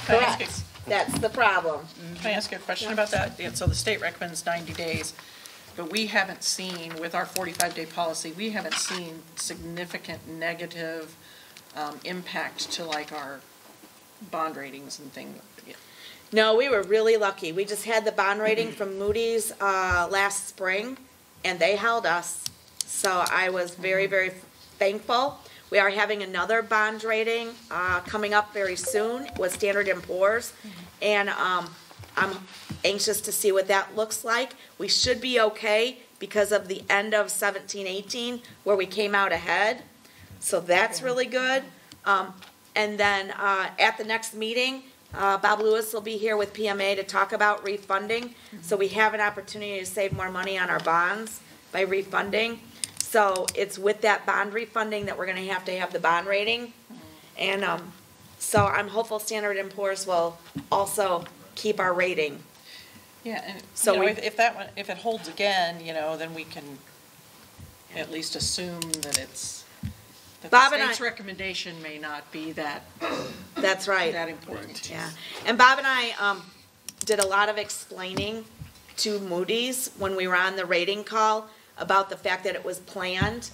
Correct. That's the problem. Can I ask you a question about that? Yeah, so the state recommends 90 days, but we haven't seen, with our 45-day policy, we haven't seen significant negative impact to like our bond ratings and things. No, we were really lucky. We just had the bond rating from Moody's last spring, and they held us. So I was very, very thankful. We are having another bond rating coming up very soon with Standard & Poor's, and I'm anxious to see what that looks like. We should be okay because of the end of 17-18 where we came out ahead. So that's really good. And then at the next meeting, Bob Lewis will be here with PMA to talk about refunding. So we have an opportunity to save more money on our bonds by refunding. So it's with that bond refunding that we're going to have the bond rating. And so I'm hopeful Standard & Poor's will also keep our rating. Yeah, and So if it holds again, then we can at least assume that it's That Bob the and I- state's recommendation may not be that, That's right. that important. Yeah, and Bob and I did a lot of explaining to Moody's when we were on the rating call about the fact that it was planned.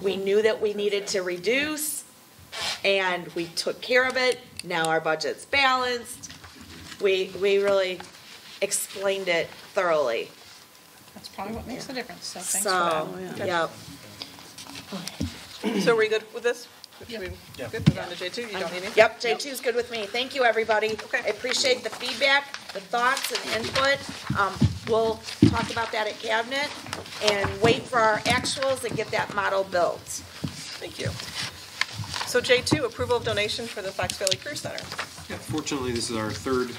We knew that we needed to reduce, and we took care of it. Now our budget's balanced. We really explained it thoroughly. That's probably what makes the difference, so thanks for that. So, yep. So are we good with this? Should we, Yeah. good, move on to J2, you don't need anything? Yep, J2 is good with me. Thank you, everybody. Okay. I appreciate the feedback, the thoughts, and input. We'll talk about that at Cabinet and wait for our actuals and get that model built. Thank you. So J2, approval of donation for the Fox Valley Career Center. Yeah, fortunately, this is our third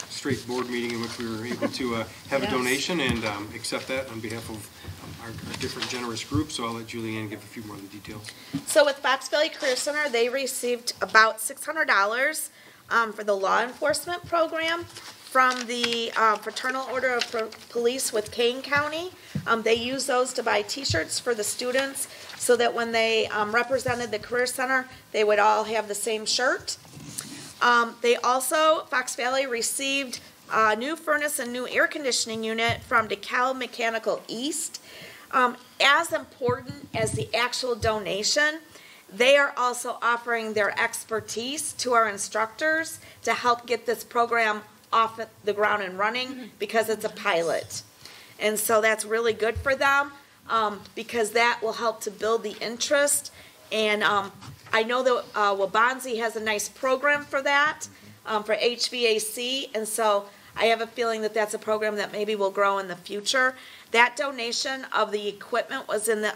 straight board meeting in which we were able to have a Yes. donation and accept that on behalf of our different generous groups. So I'll let Julianne give a few more of the details. So with Fox Valley Career Center, they received about $600 for the law enforcement program from the Fraternal Order of Police with Kane County. They use those to buy T-shirts for the students so that when they represented the Career Center, they would all have the same shirt. They also, Fox Valley received a new furnace and new air conditioning unit from DeKalb Mechanical East. As important as the actual donation, they are also offering their expertise to our instructors to help get this program off the ground and running because it's a pilot. And so that's really good for them because that will help to build the interest. And I know that Wabanzi has a nice program for that, for HVAC, and so I have a feeling that that's a program that maybe will grow in the future. That donation of the equipment was in the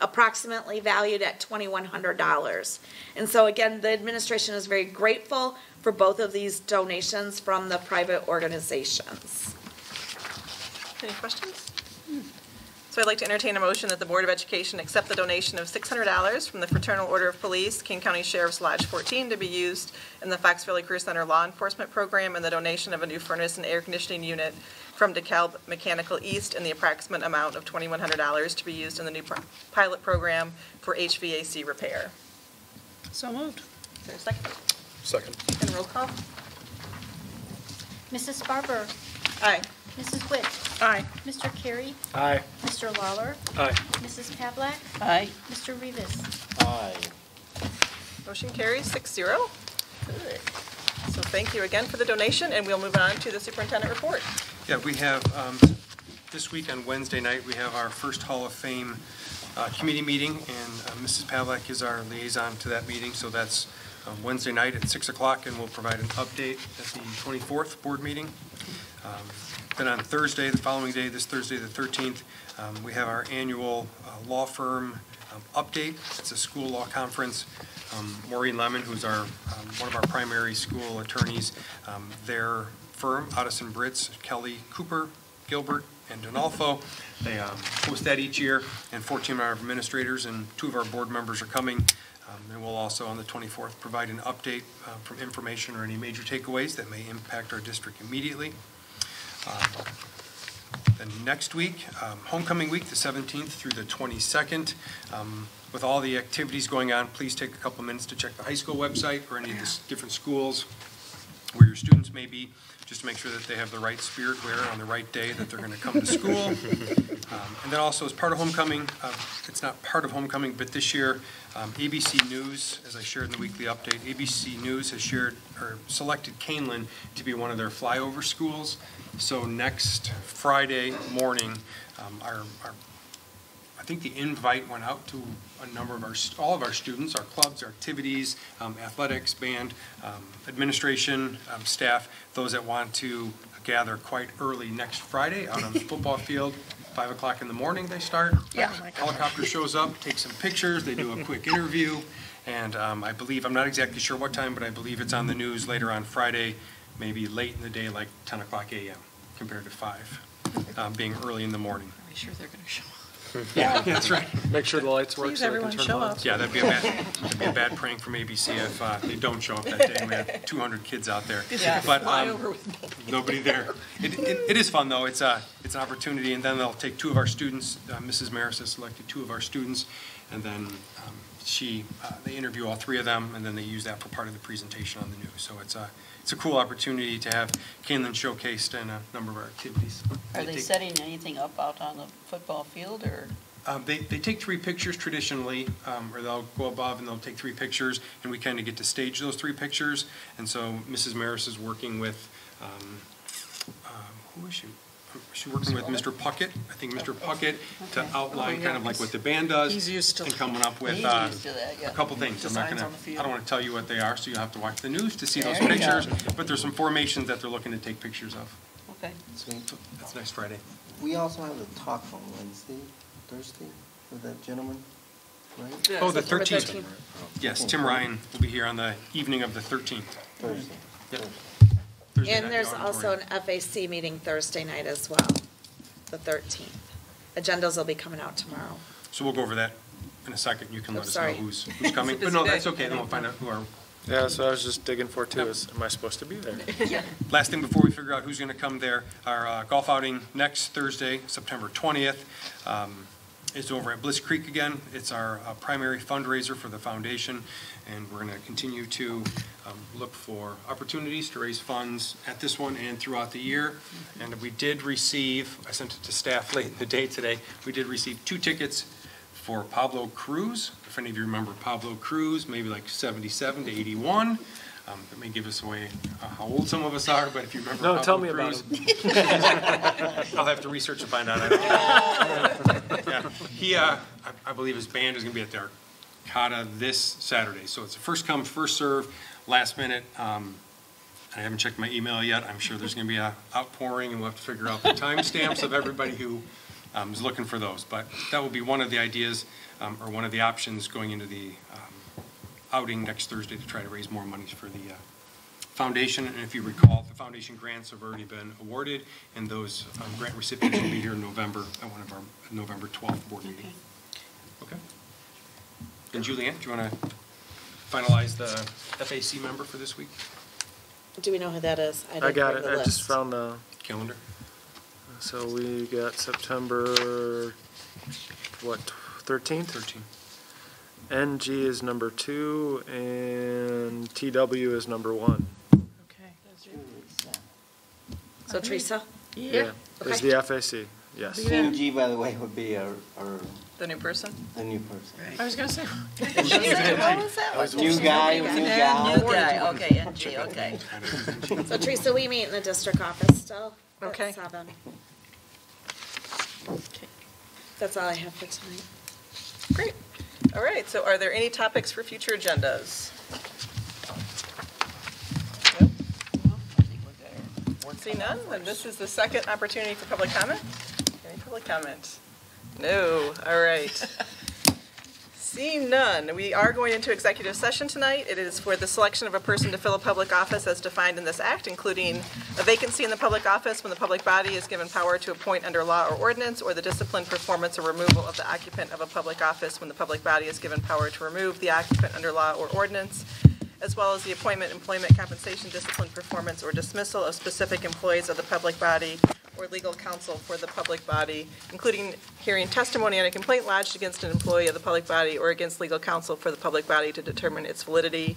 approximately valued at $2,100. And so again, the administration is very grateful for both of these donations from the private organizations. Any questions? So I'd like to entertain a motion that the Board of Education accept the donation of $600 from the Fraternal Order of Police, King County Sheriff's Lodge 14, to be used in the Fox Valley Career Center Law Enforcement Program, and the donation of a new furnace and air conditioning unit from DeKalb Mechanical East in the approximate amount of $2,100 to be used in the new pilot program for HVAC repair. So moved. Is there a second? Second. And roll call? Mrs. Barber, Aye. Mrs. Witt, Aye. Mr. Carey, Aye. Mr. Lawler, Aye. Mrs. Pavlik, Aye. Mr. Rivas. Aye. Motion carries 6-0. Good. So thank you again for the donation, and we'll move on to the superintendent report. Yeah, we have, this week on Wednesday night, we have our first Hall of Fame committee meeting, and Mrs. Pavlik is our liaison to that meeting, so that's Wednesday night at 6 o'clock, and we'll provide an update at the 24th board meeting. Then on Thursday, the following day, this Thursday the 13th, we have our annual law firm update. It's a school law conference. Maureen Lemon, who's our one of our primary school attorneys, their firm, Addison Britz, Kelly Cooper, Gilbert, and Donalfo, they host that each year, and 14 of our administrators and 2 of our board members are coming. And we'll also, on the 24th, provide an update from information or any major takeaways that may impact our district immediately. Then next week, homecoming week, the 17th through the 22nd. With all the activities going on, please take a couple minutes to check the high school website or any of the different schools where your students may be, just to make sure that they have the right spirit wear on the right day that they're going to come to school. And then also as part of homecoming, it's not part of homecoming, but this year, ABC News, as I shared in the weekly update, ABC News has selected Kaneland to be one of their flyover schools. So next Friday morning, I think the invite went out to a number of all of our students, our clubs, our activities, athletics, band, administration, staff, those that want to gather quite early next Friday out on the football field. 5 o'clock in the morning they start. Yeah. Helicopter shows up, takes some pictures, they do a quick interview, and I believe, I'm not exactly sure what time, but I believe it's on the news later on Friday, maybe late in the day, like 10 o'clock a.m. compared to 5, being early in the morning. Are we sure they're going to show up? Yeah, that's right. Make sure the lights work Please, so we can everyone, turn show the up. lights. Yeah, that'd be a bad prank from ABC if they don't show up that day and we have 200 kids out there. Yeah. But Fly over with nobody there. It is fun though. It's it's an opportunity, and then they'll take two of our students. Mrs. Maris has selected two of our students, and then they interview all three of them, and then they use that for part of the presentation on the news. So it's a cool opportunity to have Kaneland showcased in a number of our activities. Are they setting anything up out on the football field, or? They take three pictures traditionally, or they'll go above and they'll take three pictures, and we kind of get to stage those three pictures. And so Mrs. Maris is working with, who is she? She's working with Mr. Puckett, I think Mr. Puckett, to outline kind of like what the band does. He's used to and coming up with a couple things. I don't want to tell you what they are, so you'll have to watch the news to see those pictures. But there's some formations that they're looking to take pictures of. Okay. Sweet. That's next Friday. We also have the talk on Thursday, with that gentleman, right? Oh, the 13th. Yes, Tim Ryan will be here on the evening of the 13th. Thursday. Yep. And there's also an FAC meeting Thursday night as well, the 13th. Agendas will be coming out tomorrow. So we'll go over that in a second. You can let us know sorry. who's coming. But no, that's okay. Then we'll find out who are. Yeah, so I was just digging for too, is, am I supposed to be there? Last thing before we figure out who's going to come there, our golf outing next Thursday, September 20th, is over at Bliss Creek again. It's our primary fundraiser for the foundation, and we're going to continue to look for opportunities to raise funds at this one and throughout the year. And we did receive, I sent it to staff late in the day today, we did receive 2 tickets for Pablo Cruz. If any of you remember Pablo Cruz, maybe like 77 to 81. It may give us away how old some of us are, but if you remember Pablo tell me Cruz, about him. I'll have to research and find out. Yeah. He, I believe his band is going to be at the Arcata this Saturday. So it's a first come, first serve, last minute. I haven't checked my email yet. I'm sure there's going to be an outpouring, and we'll have to figure out the timestamps of everybody who is looking for those. But that will be one of the ideas, or one of the options going into the outing next Thursday to try to raise more money for the foundation. And if you recall, the foundation grants have already been awarded, and those grant recipients will be here in November at one of our November 12th board meeting. Okay. And Julianne, do you want to finalize the FAC member for this week? Do we know who that is? I got it. I just found the Calendar. So we got September, what, 13th? 13th. NG is number 2 and TW is number 1. So Teresa? Yeah. Is the FAC, yes. Team G, by the way, would be our The new person? the new person. I was going to say. What was that? New guy, new gal. New guy, okay, NG, okay. So Teresa, we meet in the district office still at Okay. 7. That's all I have for tonight. Great. All right, so are there any topics for future agendas? See none, then this is the second opportunity for public comment. Any public comment? No, all right. Seeing none, we are going into executive session tonight. It is for the selection of a person to fill a public office as defined in this act, including a vacancy in the public office when the public body is given power to appoint under law or ordinance, or the discipline, performance, or removal of the occupant of a public office when the public body is given power to remove the occupant under law or ordinance, as well as the appointment, employment, compensation, discipline, performance, or dismissal of specific employees of the public body or legal counsel for the public body, including hearing testimony on a complaint lodged against an employee of the public body or against legal counsel for the public body to determine its validity.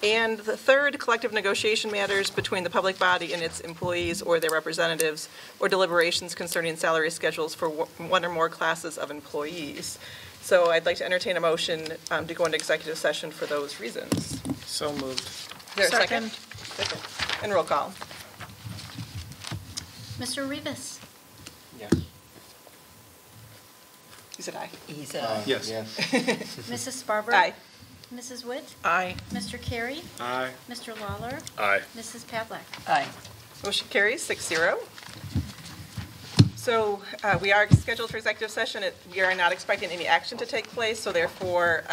And the third, collective negotiation matters between the public body and its employees or their representatives, or deliberations concerning salary schedules for one or more classes of employees. So I'd like to entertain a motion to go into executive session for those reasons. So moved. Is there a second? Second. And roll call. Mr. Rivas. Yes. You said aye. He's Yes. Mrs. Sparber. Aye. Mrs. Witt. Aye. Mr. Carey. Aye. Mr. Lawler. Aye. Mrs. Pavlik. Aye. Motion carries 6-0. So we are scheduled for executive session. We are not expecting any action to take place, so therefore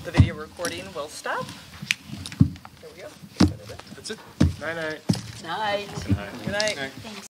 the video recording will stop. There we go. That's it. Night-night. Night. Good night. Aye. Thanks.